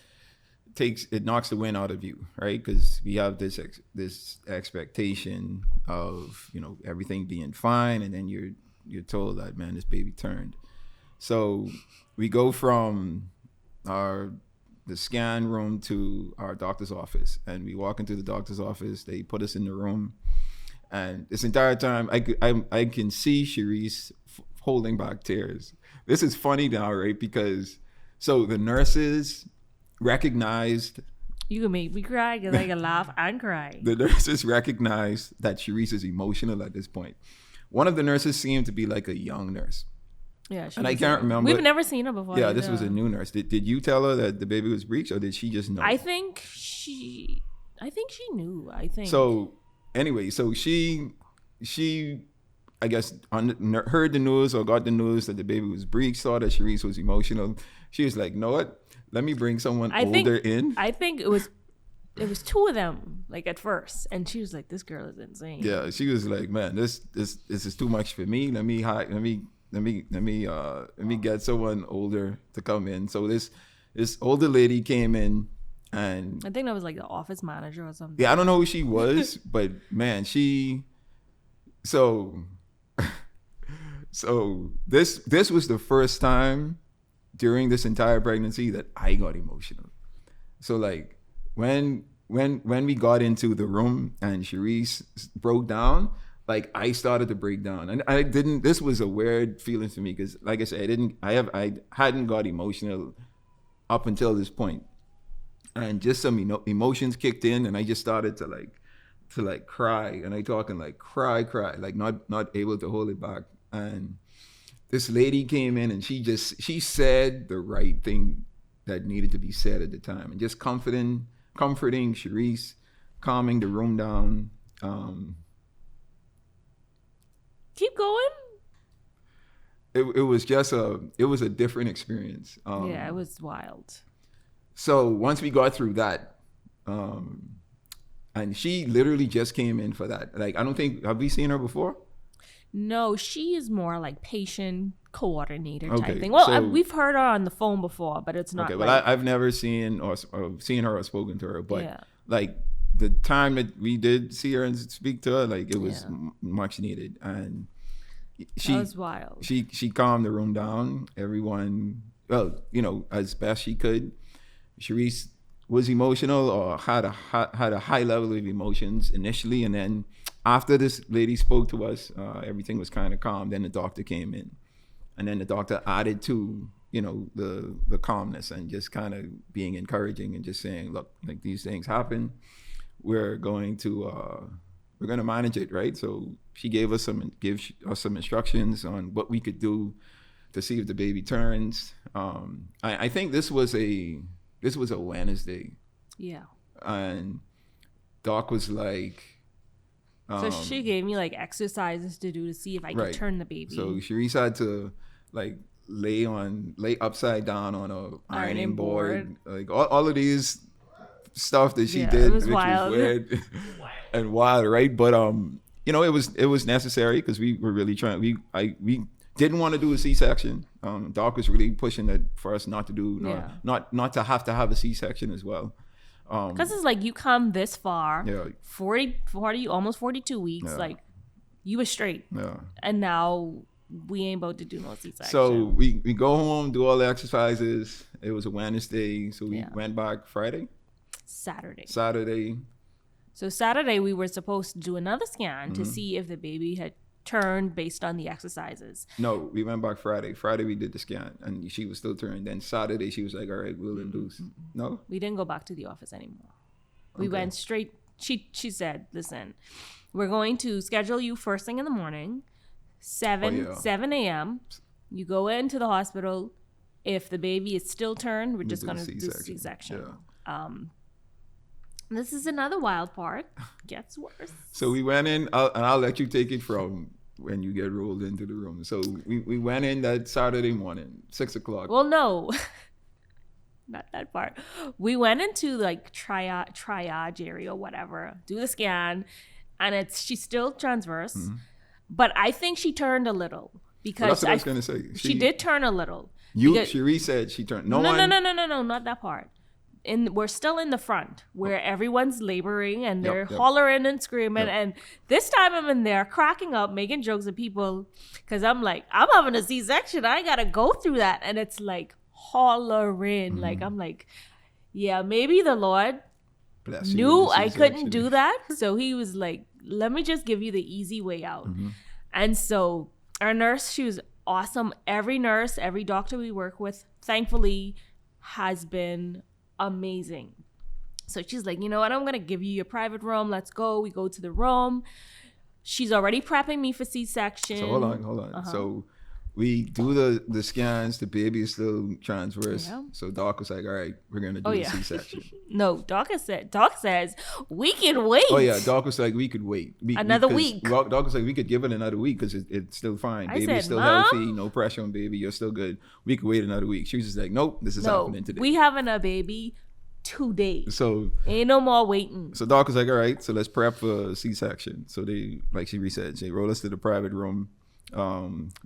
knocks the wind out of you, right? Because we have this expectation of everything being fine, and then you're told that, man, this baby turned. So we go from the scan room to our doctor's office, and we walk into the doctor's office. They put us in the room, and this entire time I can see Sherice holding back tears. This is funny now, right? Because so the nurses recognized. You can make me cry because I can laugh and cry. The nurses recognized that Sherice is emotional at this point. One of the nurses seemed to be like a young nurse. Yeah, and I can't remember. We've never seen her before. Yeah, this was a new nurse. Did you tell her that the baby was breech, or did she just know? I think she knew. I think. So anyway, so she I guess heard the news or got the news that the baby was breech, saw that Sherice was emotional. She was like, "Know what? Let me bring someone older in." I think it was two of them, like at first, and she was like, "This girl is insane." Yeah, she was like, "Man, this is too much for me. Let me get someone older to come in." So this older lady came in, and I think that was like the office manager or something. Yeah, I don't know who she was, but man, so this was the first time during this entire pregnancy that I got emotional. So like when we got into the room and Sherice broke down, like I started to break down, and this was a weird feeling to me because, like I said, I hadn't got emotional up until this point, and just some emotions kicked in, and I just started to cry, and I talking like cry, like not able to hold it back. And this lady came in and she said the right thing that needed to be said at the time, and just comforting Sherice, calming the room down. Keep going. It was a different experience. Yeah, it was wild. So once we got through that, and she literally just came in for that. Like, have we seen her before? No, she is more like patient coordinator type Okay, thing. Well, so- we've heard her on the phone before, but it's not. Okay, like, but I've never seen or seen her or spoken to her. But Yeah. like the time that we did see her and speak to her, like it was Yeah. much needed, and that was wild. she calmed the room down. Everyone, well, as best she could. Sherice was emotional or had a high level of emotions initially, and then after this lady spoke to us, everything was kind of calm. Then the doctor came in, and then the doctor added to the calmness and just kind of being encouraging and just saying, look, like, these things happen. We're going to manage it, right? So she gave us some instructions on what we could do to see if the baby turns. I think this was a Wednesday. Yeah. And Doc was like, So she gave me like exercises to do to see if I could Right. turn the baby. so Sherice had to like lay upside down on a ironing board. Like all of these stuff that she Yeah, did, it was which wild. was weird and wild, right? But it was necessary because we were really trying. We didn't want to do a C-section. Doc was really pushing it for us not to do, not to have a C-section as well. Because it's like you come this far, Yeah. 40, almost 42 weeks, Yeah. like you were straight. Yeah. And now we ain't about to do no C-section. So we go home, do all the exercises. It was a Wednesday, so we Yeah. went back Friday, Saturday. Saturday. So Saturday we were supposed to do another scan Mm-hmm. to see if the baby had turned based on the exercises. No, we went back Friday. Friday we did the scan, and she was still turning. Then Saturday she was like, "All right, we'll induce." No, We didn't go back to the office anymore. We Okay. went straight. She said, "Listen, we're going to schedule you first thing in the morning, 7 a.m. You go into the hospital. If the baby is still turned, we're just do going the to do C-section. C-section." Yeah. This is another wild part. Gets worse. So we went in, and I'll let you take it from when you get rolled into the room. So we went in that Saturday morning, 6:00. Well, no, not that part. We went into like triage area or whatever, do the scan, and she's still transverse, but I think she turned a little because That's what I was gonna say. She did turn a little. Sherice said she turned. No, not that part. We're still in the front where everyone's laboring and they're Yep. hollering and screaming. Yep. And this time I'm in there cracking up, making jokes at people because I'm like, I'm having a C-section. I got to go through that. And it's like hollering. Like, I'm like, yeah, maybe the Lord Bless you knew with the I couldn't C-section. do that. So he was like, let me just give you the easy way out. And so our nurse, she was awesome. Every nurse, every doctor we work with, thankfully, has been amazing. So she's like, you know what? I'm going to give you your private room. Let's go. We go to the room. She's already prepping me for C-section. So hold on. So we do the scans. The baby is still transverse. Yeah. So Doc was like, all right, we're going to do a C-section. No, Doc says, we can wait. Oh yeah, Doc was like, we could wait. Another week. Doc was like, we could give it another week because it's still fine. I Baby's said, still Mom? healthy. No pressure on baby. You're still good. We could wait another week. She was just like, nope, this is No, happening today. we having a baby today. So Ain't no more waiting. Doc was like, all right, so let's prep for a C-section. So they, like she said, they roll us to the private room.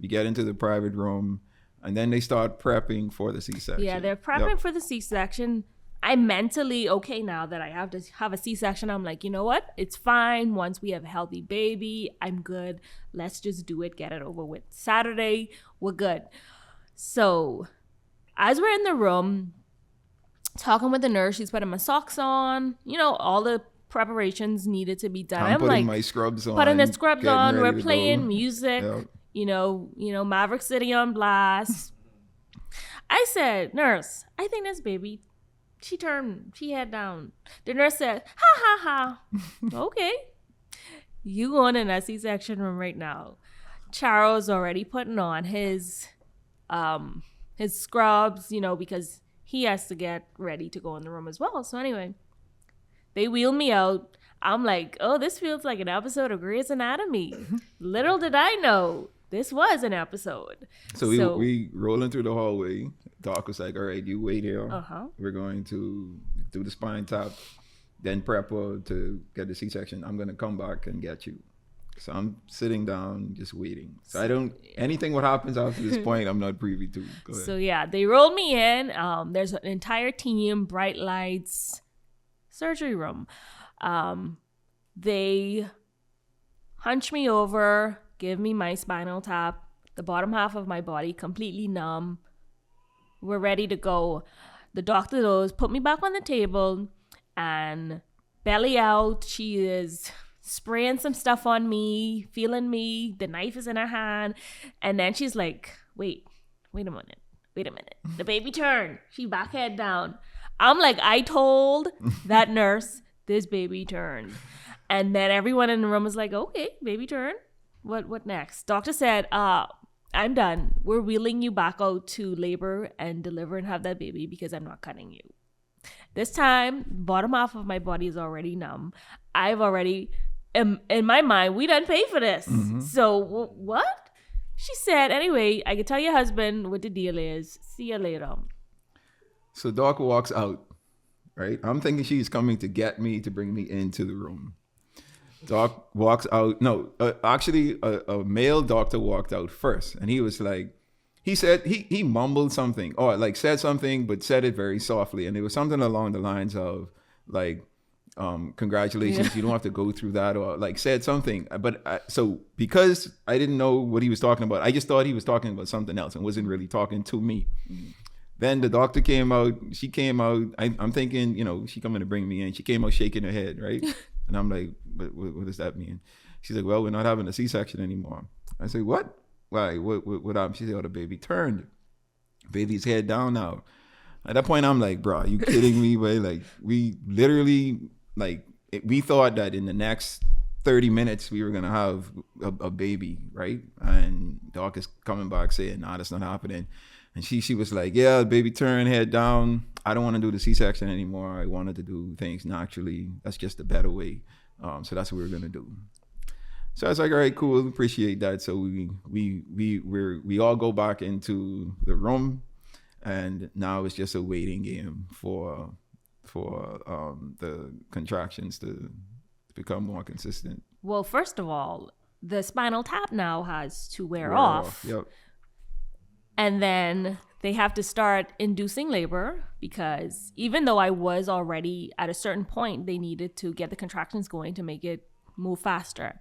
We get into the private room, and then they start prepping for the C-section. Yeah, they're prepping for the C-section. I'm mentally okay now that I have to have a C-section. I'm like, you know what? It's fine. Once we have a healthy baby, I'm good. Let's just do it. Get it over with. Saturday, we're good. So as we're in the room, talking with the nurse, she's putting my socks on. You know, all the preparations needed to be done. I'm putting like, my scrubs on. putting the scrubs getting on. ready We're to playing go. music. Yep. You know, Maverick City on blast. I said, nurse, I think this baby, she head down. The nurse said, ha ha ha. Okay. You going in that C-section room right now. Charo's already putting on his scrubs, because he has to get ready to go in the room as well. So anyway, they wheel me out. I'm like, oh, this feels like an episode of Grey's Anatomy. Little did I know this was an episode. So we rolling through the hallway. Doc was like, all right, you wait here. We're going to do the spine tap, then prep her to get the C-section. I'm going to come back and get you. So I'm sitting down, just waiting. So anything what happens after this point, I'm not privy to. Go ahead. So yeah, they rolled me in. There's an entire team, bright lights, surgery room. They hunch me over, give me my spinal tap, the bottom half of my body completely numb. We're ready to go. The doctor goes, put me back on the table, and belly out. She is spraying some stuff on me, feeling me. The knife is in her hand. And then she's like, wait a minute. The baby turned. She back head down. I'm like, I told that nurse this baby turned. And then everyone in the room was like, okay, baby turned. What next? Doctor said, I'm done. We're wheeling you back out to labor and deliver and have that baby because I'm not cutting you. This time, bottom half of my body is already numb. I've already, in my mind, we done pay for this. Mm-hmm. So what? She said, anyway, I can tell your husband what the deal is. See you later. So Doc walks out, right? I'm thinking she's coming to get me to bring me into the room. Doc walks out. No, actually, a male doctor walked out first, and he was like, he said he mumbled something, or like said something, but said it very softly, and it was something along the lines of like, "Congratulations, you don't have to go through that," or like said something. But so because I didn't know what he was talking about, I just thought he was talking about something else and wasn't really talking to me. Mm-hmm. Then the doctor came out. She came out. I'm thinking, she coming to bring me in. She came out shaking her head, right? And I'm like, what does that mean? She's like, well, we're not having a C-section anymore. I said, what? Why? What happened? She said, oh, the baby turned. Baby's head down now. At that point, I'm like, bro, are you kidding me? Boy? Like, we literally, we thought that in the next 30 minutes, we were going to have a baby, right? And Doc is coming back saying, nah, that's not happening. And she was like, yeah, baby turned, head down. I don't want to do the C-section anymore. I wanted to do things naturally. That's just a better way. So that's what we're going to do. So I was like, all right, cool. Appreciate that. So we all go back into the room, and now it's just a waiting game for the contractions to become more consistent. Well, first of all, the spinal tap now has to wear off. Yep. And then they have to start inducing labor, because even though I was already at a certain point, they needed to get the contractions going to make it move faster.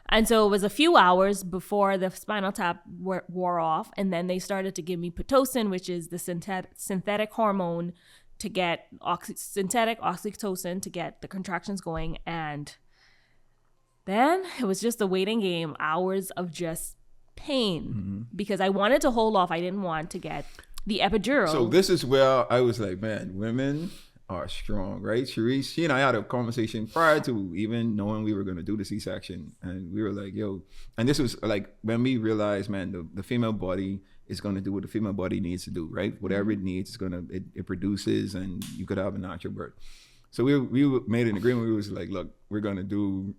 And so it was a few hours before the spinal tap wore off. And then they started to give me Pitocin, which is the synthetic hormone to get synthetic oxytocin to get the contractions going. And then it was just a waiting game, hours of just pain, because I wanted to hold off. I didn't want to get the epidural. So this is where I was like, man, women are strong, right? Sherice, she and I had a conversation prior to even knowing we were going to do the C-section, and we were like, yo, and this was like when we realized, man, the female body is going to do what the female body needs to do, right? Whatever it needs, it produces, and you could have a natural birth. So we made an agreement. We was like, look, we're going to do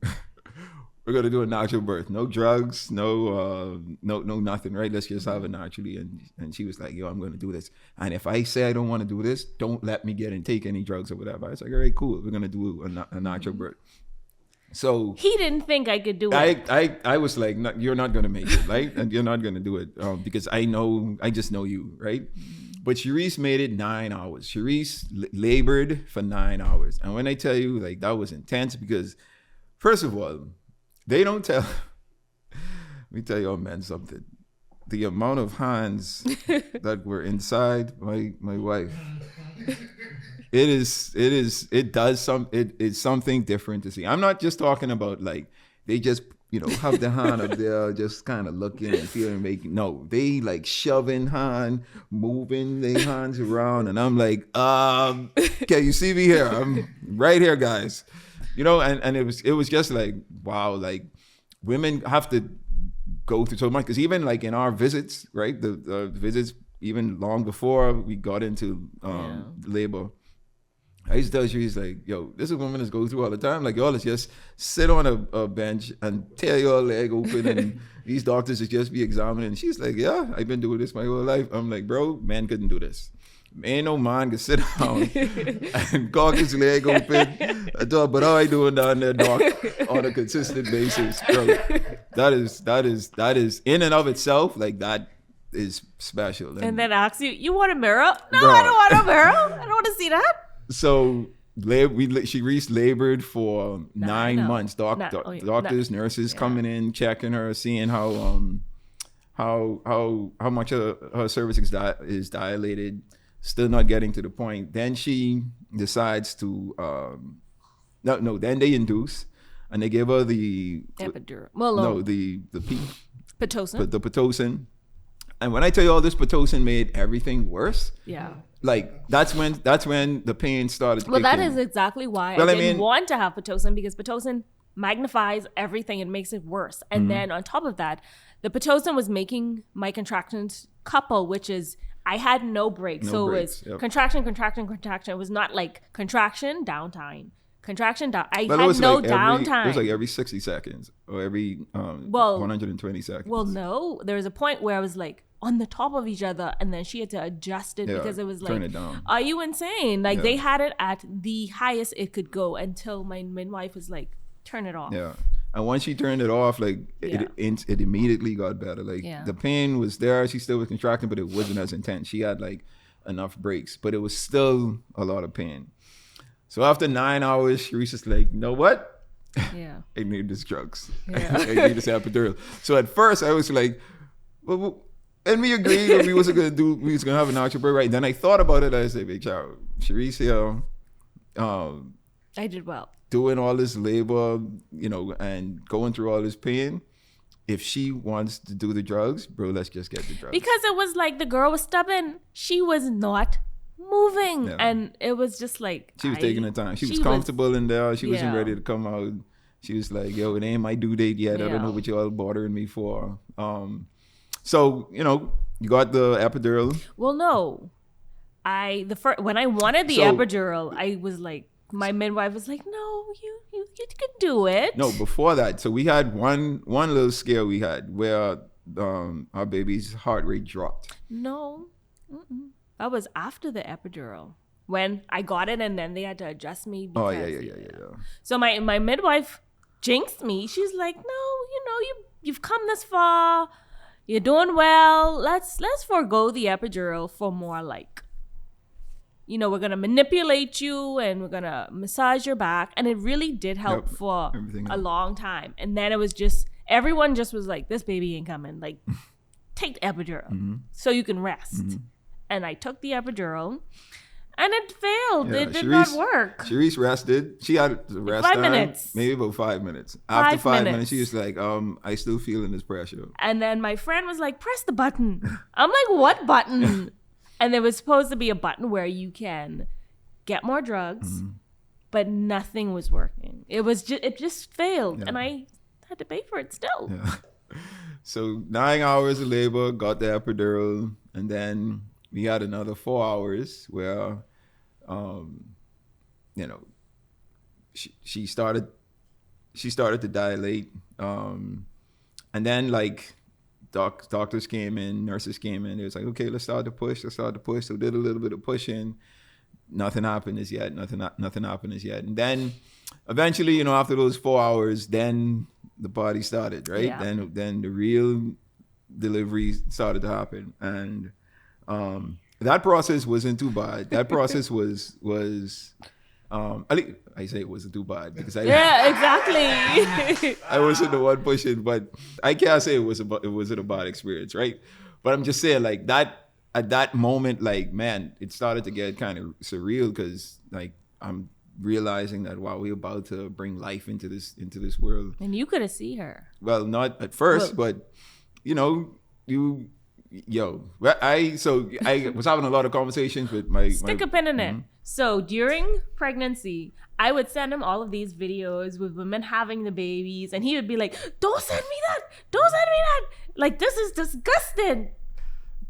a natural birth. No drugs, no nothing, right? Let's just have it naturally. And she was like, yo, I'm going to do this. And if I say I don't want to do this, don't let me get and take any drugs or whatever. I was like, all right, cool. We're going to do a natural birth. So he didn't think I could do it. I was like, no, you're not going to make it, right? And you're not going to do it because I just know you, right? But Sherice made it 9 hours. Sherice labored for 9 hours. And when I tell you, like, that was intense because, first of all, they don't tell. Let me tell y'all men something. The amount of hands that were inside my wife, it is something different to see. I'm not just talking about like they just have the hand up there, just kind of looking and feeling, making. No, they like shoving hand, moving their hands around, and I'm like, okay, you see me here? I'm right here, guys. And it was just like, wow, like women have to go through so much. Because even like in our visits, right, the visits even long before we got into labor, I used to tell Sherice, like, yo, this is what women go through all the time. Like, y'all is just sit on a bench and tear your leg open and these doctors is just be examining. And she's like, yeah, I've been doing this my whole life. I'm like, bro, man couldn't do this. Ain't no man can sit down and cock his leg open. But how I doing down there, doc, on a consistent basis, bro. That is in and of itself, like, that is special. And then asks you want a mirror? No, bro. I don't want a mirror. I don't want to see that. So Sherice labored for 9 months. Doctors, nurses coming in, checking her, seeing how much her cervix is dilated. Still not getting to the point. Then she decides to then they induce and they give her the epidural. The Pitocin. The Pitocin. And when I tell you all this, Pitocin made everything worse. Yeah. Like that's when the pain started to kick in. That is exactly why I didn't want to have Pitocin, because Pitocin magnifies everything and makes it worse. And then on top of that, the Pitocin was making my contractions couple, which is I had no break. So it was contraction. It was not like contraction, downtime. Contraction, down. I had no downtime. It was like every 60 seconds or every 120 seconds. Well, no. There was a point where I was like on the top of each other, and then she had to adjust it because it was like, turn it down. Are you insane? Like they had it at the highest it could go until my midwife was like, turn it off. Yeah. And once she turned it off, like it immediately got better. Like the pain was there. She still was contracting, but it wasn't as intense. She had like enough breaks, but it was still a lot of pain. So after 9 hours, Sherice is like, you know what? Yeah. I need these drugs. I need this epidural. So at first I was like, well, and we agreed that we was gonna have an natural birth, right? Then I thought about it. I said, "Big child, Sherice here, I did well. Doing all this labor, and going through all this pain. If she wants to do the drugs, bro, let's just get the drugs." Because it was like the girl was stubborn. She was not moving, and it was just like she was taking her time. She was comfortable in there. She wasn't ready to come out. She was like, "Yo, it ain't my due date yet. I don't know what y'all bothering me for." So, you got the epidural. Well, no. When I wanted the epidural, I was like, my midwife was like, no, you can do it. No, before that. So we had one little scare we had where our baby's heart rate dropped. No. That was after the epidural. When I got it and then they had to adjust me. Because, yeah. So my midwife jinxed me. She's like, no, you've come this far. You're doing well. Let's forego the epidural for more like, we're going to manipulate you and we're going to massage your back. And it really did help for a long time. And then it was just, everyone just was like, this baby ain't coming. Like, take the epidural so you can rest. And I took the epidural and it failed. Yeah, it did not work. Sherice rested. She had the rest 5 time, minutes. maybe about 5 minutes. After 5 minutes, she was like, I still feeling this pressure. And then my friend was like, press the button. I'm like, what button? And there was supposed to be a button where you can get more drugs, but nothing was working. It just failed. And I had to pay for it still. Yeah. So 9 hours of labor, got the epidural, and then we had another 4 hours where, she started to dilate, and then like doctors came in, nurses came in. It was like, okay, let's start to push. So did a little bit of pushing. Nothing happened as yet. Nothing happened as yet. And then eventually, after those 4 hours, then the party started, right? Yeah. Then the real delivery started to happen, and that process wasn't too bad. That process was I say it wasn't too bad because exactly. I wasn't the one pushing, but I can't say it wasn't a bad experience, right? But I'm just saying, like, that at that moment, like, man, it started to get kind of surreal because like I'm realizing that we're about to bring life into this world. And you could have seen her. Well, not at first, but you Yo, I was having a lot of conversations with Stick a pin in it. So during pregnancy, I would send him all of these videos with women having the babies, and he would be like, "Don't send me that! Don't send me that! Like, this is disgusting."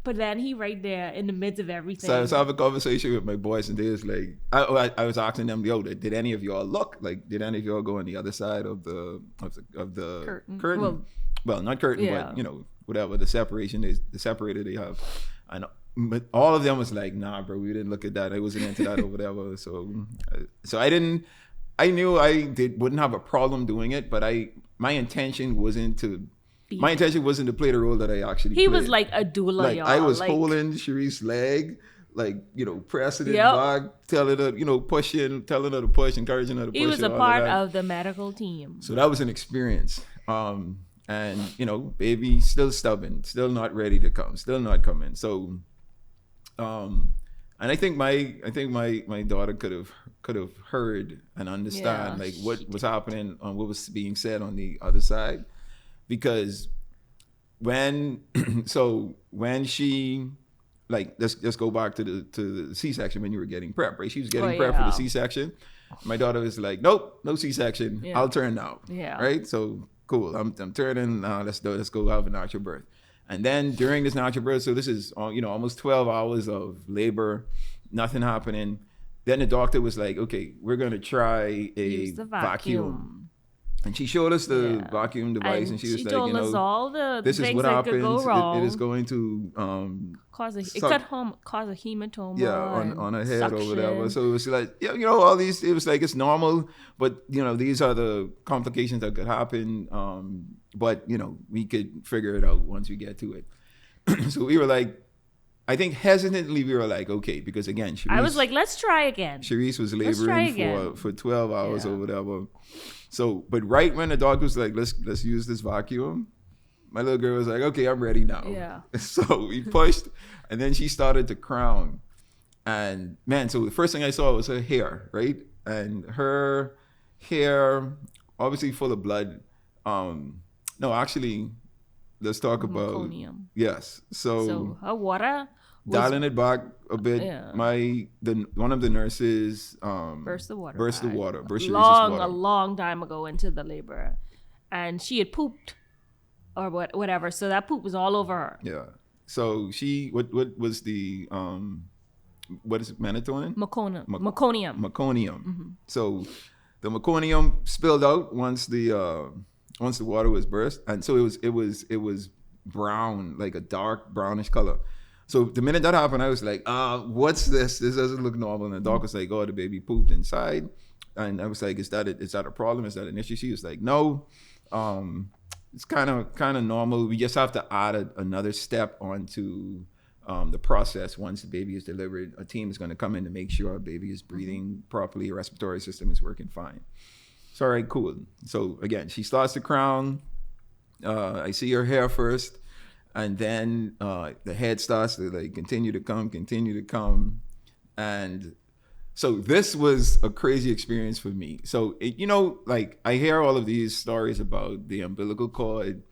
But then he right there in the midst of everything. So I was having a conversation with my boys, and they was like, I was asking them, yo, did any of y'all look? Like, did any of y'all go on the other side of the curtain? Well, not curtain, but you know, whatever the separation is, the separator they have. And but all of them was like, nah, bro, we didn't look at that. I wasn't into that or whatever. So I didn't. I knew wouldn't have a problem doing it, but my intention wasn't to. My intention wasn't to play the role that I actually played. He was like a doula, like, y'all. I was holding Sherice's leg, like, you know, pressing it back, telling her, you know, telling her to push, encouraging her to push. He was a part of the medical team. So that was an experience. And, you know, baby still stubborn, still not ready to come, still not coming. So, and I think my daughter could have heard and understand like what was happening on what was being said on the other side. Because when she, like, let's go back to the C-section when you were getting prep, right? She was getting prep for the C-section. My daughter was like, nope, no C-section. I'll turn now. Yeah. Right? So cool. I'm turning. Let's go have a natural birth. And then during this natural birth, so this is almost 12 hours of labor, nothing happening. Then the doctor was like, okay, we're gonna try a vacuum. And she showed us the vacuum device, and she was like, told us all the this is what happens. Go wrong. It is going to cause a hematoma. Yeah, on her head or whatever. So it was like, all these. It was like it's normal, but these are the complications that could happen. But we could figure it out once we get to it. So we were like, I think hesitantly we were like, okay, because again, I was like, let's try again. Sherice was laboring for 12 hours or whatever. So, but right when the doctor was like, let's use this vacuum, my little girl was like, okay, I'm ready now. Yeah. So we pushed, and then she started to crown. And man, so the first thing I saw was her hair, right? And her hair, obviously full of blood. No, actually, let's talk about meconium. Yes. So her water. Dialing it back a bit, one of the nurses burst the water. A long time ago into the labor, and she had pooped or whatever. So that poop was all over her. Yeah. So she what was the what is it, melatonin? Meconium. Mm-hmm. So the meconium spilled out once the water was burst, and so it was brown, like a dark brownish color. So the minute that happened, I was like, what's this? This doesn't look normal. And the doc was like, oh, the baby pooped inside. And I was like, is that a problem? Is that an issue? She was like, no, it's kind of normal. We just have to add another step onto the process. Once the baby is delivered, a team is going to come in to make sure our baby is breathing properly, our respiratory system is working fine. So, all right, cool. So again, she starts to crown. I see her hair first. And then the head starts to like continue to come. And so this was a crazy experience for me. So, like I hear all of these stories about the umbilical cord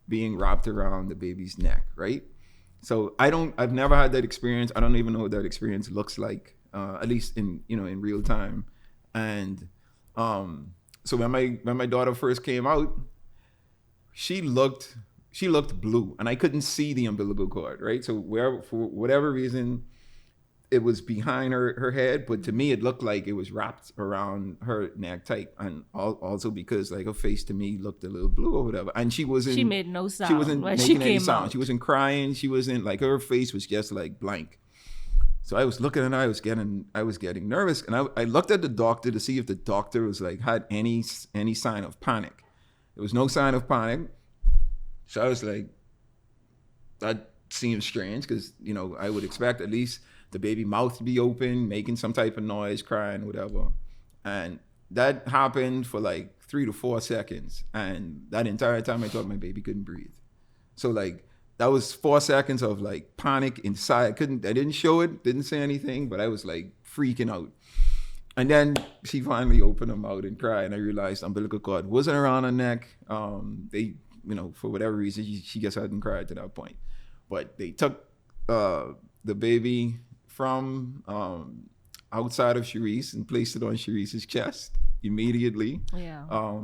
being wrapped around the baby's neck, right? So I've never had that experience. I don't even know what that experience looks like, at least in real time. And so when my daughter first came out, she looked blue, and I couldn't see the umbilical cord, right? So for whatever reason, it was behind her head, but to me, it looked like it was wrapped around her neck tight, and also because like her face to me looked a little blue or whatever, and she made no sound. She wasn't making any sound. She wasn't crying. She wasn't like, her face was just like blank. So I was looking at her, I was getting nervous, and I looked at the doctor to see if the doctor was like had any sign of panic. There was no sign of panic. So I was like, that seems strange because, I would expect at least the baby mouth to be open, making some type of noise, crying, whatever. And that happened for like 3 to 4 seconds. And that entire time I thought my baby couldn't breathe. So like that was 4 seconds of like panic inside. I didn't show it, didn't say anything, but I was like freaking out. And then she finally opened her mouth and cried, and I realized umbilical cord wasn't around her neck. For whatever reason, she just hadn't cried to that point. but they took the baby from outside of Sherice and placed it on Sherice's chest immediately. Yeah.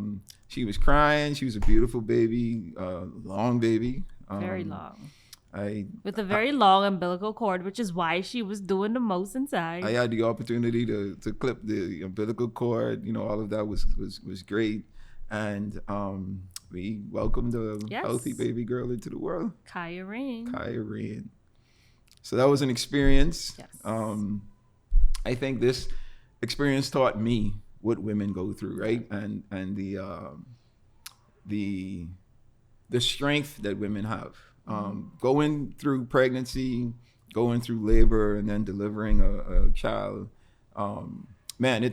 She was crying. She was a beautiful baby, long baby. Very long. With a I very long umbilical cord, which is why she was doing the most inside. I had the opportunity to clip the umbilical cord. You know, all of that was great, and we welcomed a Yes. healthy baby girl into the world, Kaya Rain. Kaya Rain. So that was an experience. Yes. I think this experience taught me what women go through, right? And the strength that women have. Going through pregnancy, going through labor, and then delivering a child. Man,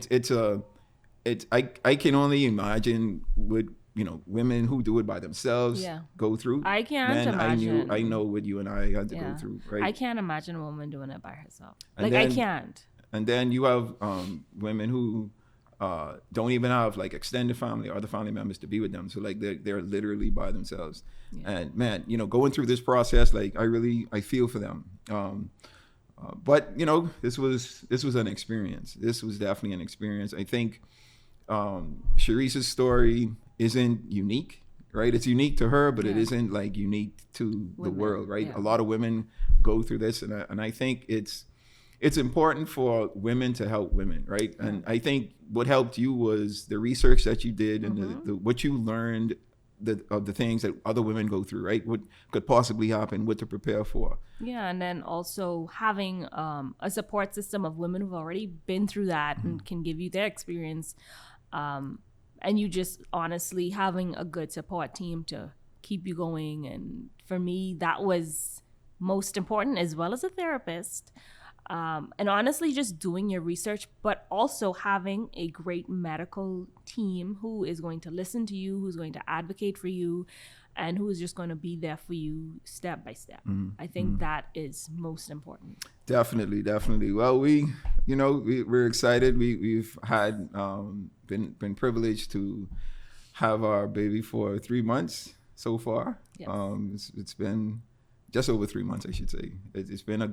I can only imagine what, you know, women who do it by themselves Yeah. go through. I can't Man, imagine. I know what you and I had to go Yeah. through, right? I can't imagine a woman doing it by herself. And Like, then- I can't. And then you have women who don't even have like extended family or other family members to be with them. So like they're literally by themselves. Yeah. And man, you know, going through this process, like I feel for them. But you know, this was an experience. This was definitely an experience. I think Sherice's story isn't unique, right? It's unique to her, but it Yeah. isn't like unique to the Women, world, right? yeah. A lot of women go through this, and I think it's important for women to help women, right? And I think what helped you was the research that you did and the what you learned of the things that other women go through, right? What could possibly happen, what to prepare for. Yeah, and then also having a support system of women who've already been through that and can give you their experience. And you just honestly having a good support team to keep you going. And for me, that was most important, as well as a therapist. And honestly, just doing your research, but also having a great medical team who is going to listen to you, who's going to advocate for you, and who is just going to be there for you step by step. I think that is most important. Definitely. Well, we're excited. We've had been privileged to have our baby for 3 months so far. Yes. It's been just over 3 months, I should say. It's been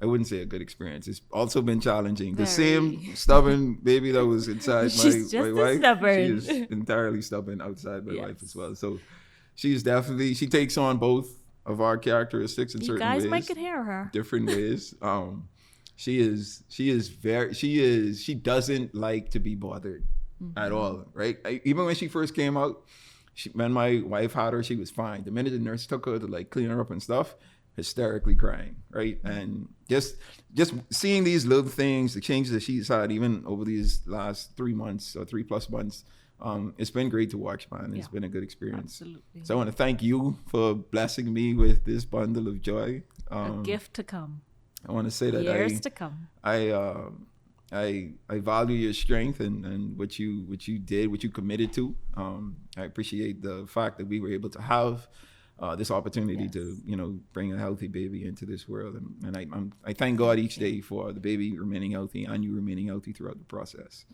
I wouldn't say a good experience. It's also been challenging. The Very. same stubborn baby that was inside She's my just as wife. stubborn. She is entirely stubborn outside my Yes. wife as well. So she takes on both of our characteristics in You certain guys ways. might could hear her. Different ways. She doesn't like to be bothered at all, right? Even when she first came out, when my wife had her, she was fine. The minute the nurse took her to like clean her up and stuff, hysterically crying, right? And just seeing these little things, the changes that she's had even over these last 3 months or 3+ months, it's been great to watch, man. It's been a good experience. Absolutely. So I want to thank you for blessing me with this bundle of joy. A gift to come. I want to say that Years to come. I value your strength and what you did, what you committed to. I appreciate the fact that we were able to have this opportunity to, bring a healthy baby into this world, and I thank God each day for the baby remaining healthy and you remaining healthy throughout the process.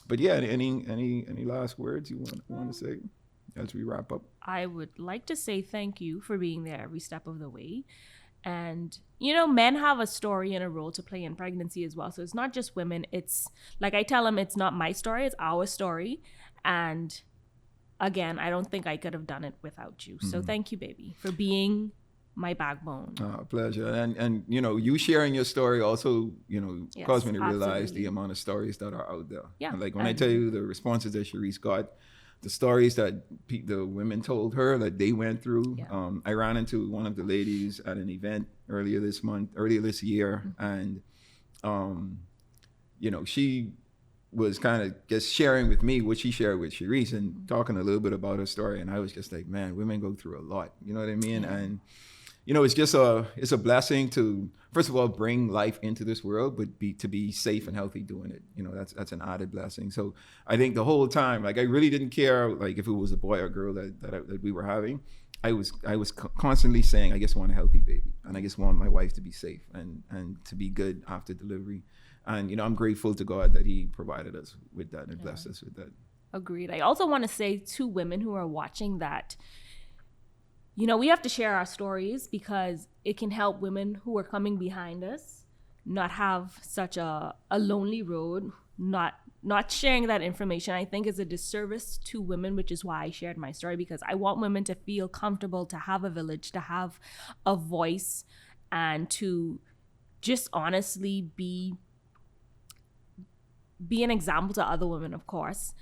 But yeah, any last words you want to say as we wrap up? I would like to say thank you for being there every step of the way. And, men have a story and a role to play in pregnancy as well. So it's not just women. It's like I tell them, it's not my story, it's our story. And again, I don't think I could have done it without you. So thank you, baby, for being my backbone. Pleasure. And you sharing your story also, caused me to realize absolutely. the amount of stories that are out there. Yeah. And like when I tell you the responses that Sherice got, the stories that the women told her that they went through. Yeah. I ran into one of the ladies at an event earlier this year, and she was kind of just sharing with me what she shared with Sherice and talking a little bit about her story, and I was just like, man, women go through a lot. You know what I mean? Yeah. And it's just it's a blessing to, first of all, bring life into this world, but to be safe and healthy doing it. That's an added blessing. So I think the whole time, like, I really didn't care, like, if it was a boy or girl that we were having. I was constantly saying, I just want a healthy baby, and I just want my wife to be safe and to be good after delivery. And I'm grateful to God that He provided us with that and blessed us with that. Agreed. I also want to say to women who are watching that we have to share our stories because it can help women who are coming behind us not have such a lonely road. Not sharing that information, I think, is a disservice to women, which is why I shared my story, because I want women to feel comfortable, to have a village, to have a voice, and to just honestly be an example to other women, of course.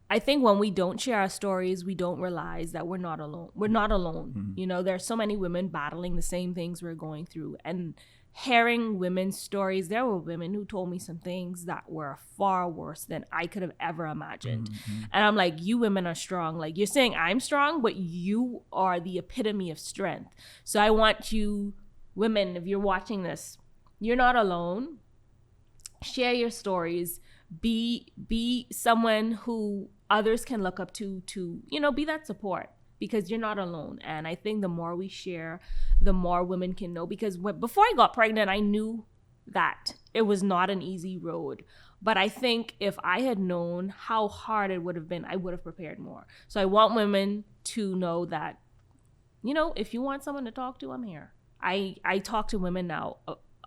I think when we don't share our stories, we don't realize that we're not alone. We're not alone. Mm-hmm. There's so many women battling the same things we're going through. And hearing women's stories, there were women who told me some things that were far worse than I could have ever imagined. Mm-hmm. And I'm like, you women are strong. Like, you're saying I'm strong, but you are the epitome of strength. So I want you, women, if you're watching this, you're not alone. Share your stories. Be someone who others can look up to be that support, because you're not alone. And I think the more we share, the more women can know, because before I got pregnant, I knew that it was not an easy road. But I think if I had known how hard it would have been, I would have prepared more. So I want women to know that, if you want someone to talk to, I'm here. I talk to women now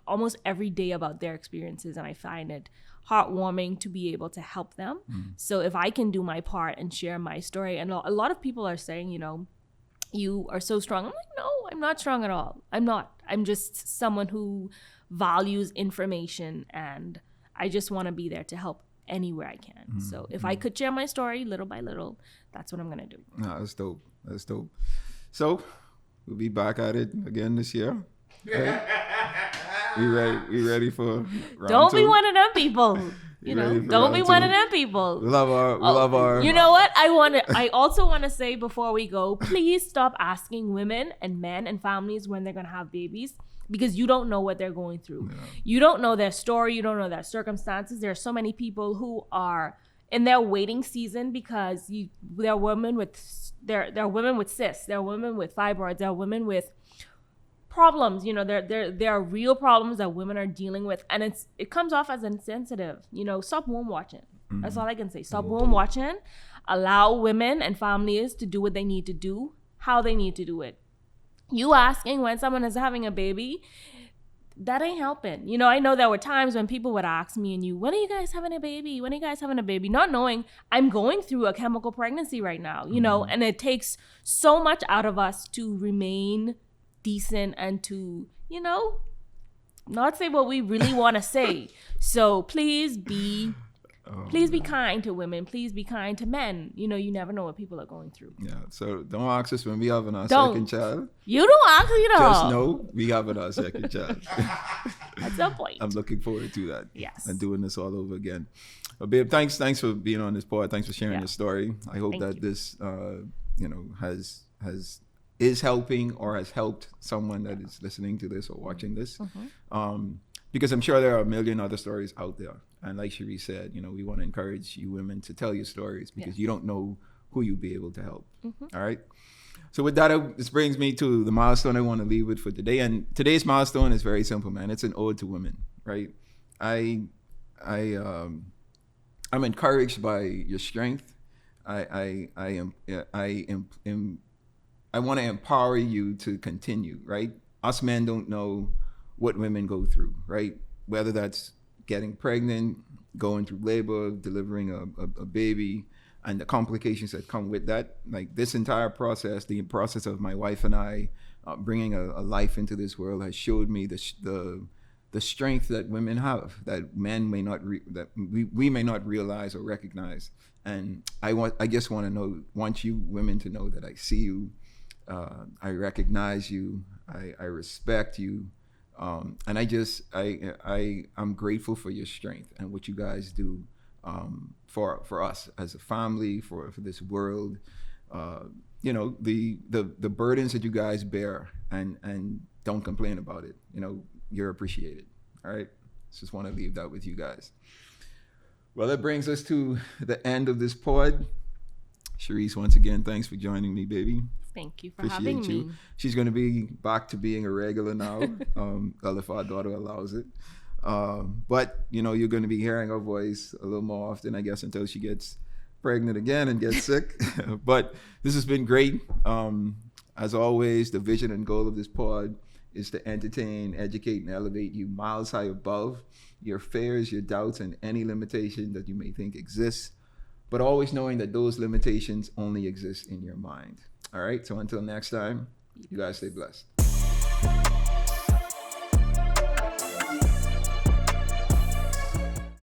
almost every day about their experiences, and I find it heartwarming to be able to help them. So if I can do my part and share my story, and a lot of people are saying, you are so strong. I'm like, no, I'm not strong at all. I'm not. I'm just someone who values information, and I just want to be there to help anywhere I can. So if I could share my story little by little, that's what I'm going to do. No, that's dope. So we'll be back at it again this year. Right? We ready for round Don't 2? be one of them people. Don't be one of 2? them people. We love our. You know what? I also want to say before we go, please stop asking women and men and families when they're going to have babies, because you don't know what they're going through. Yeah. You don't know their story. You don't know their circumstances. There are so many people who are in their waiting season because there are women with cysts, there are women with fibroids, there are women with problems. There are real problems that women are dealing with, and it comes off as insensitive. Stop womb watching. That's all I can say. Stop womb watching. Allow women and families to do what they need to do, how they need to do it. You asking when someone is having a baby, that ain't helping. I know there were times when people would ask me and you, when are you guys having a baby? When are you guys having a baby? Not knowing I'm going through a chemical pregnancy right now, and it takes so much out of us to remain decent and to, not say what we really want to say. So please be kind to women. Please be kind to men. You never know what people are going through. Yeah. So don't ask us when we having our second child. You don't ask, Just know we having our second child. At some point. I'm looking forward to that. Yes. And doing this all over again. But babe, thanks for being on this pod. Thanks for sharing your story. I hope this is helping or has helped someone that is listening to this or watching this. Because I'm sure there are a million other stories out there. And like Sherice said, we want to encourage you women to tell your stories, because you don't know who you'll be able to help. All right. So with that, this brings me to the milestone I want to leave with for today. And today's milestone is very simple, man. It's an ode to women, right? I'm encouraged by your strength. I want to empower you to continue, right? Us men don't know what women go through, right? Whether that's getting pregnant, going through labor, delivering a baby, and the complications that come with that. Like this entire process, the process of my wife and I bringing a life into this world has showed me the strength that women have, that men may not, that we may not realize or recognize. And I just want you women to know that I see you, I recognize you, I respect you, and I'm grateful for your strength and what you guys do for us as a family, for this world. The burdens that you guys bear, and don't complain about it. You're appreciated. All right, just want to leave that with you guys. Well, that brings us to the end of this pod. Sherice, once again, thanks for joining me, baby. Thank you for having me. She's going to be back to being a regular now, well, if our daughter allows it. But, you're going to be hearing her voice a little more often, I guess, until she gets pregnant again and gets sick. But this has been great. As always, the vision and goal of this pod is to entertain, educate, and elevate you miles high above your fears, your doubts, and any limitation that you may think exists, but always knowing that those limitations only exist in your mind. All right, so until next time, you guys stay blessed.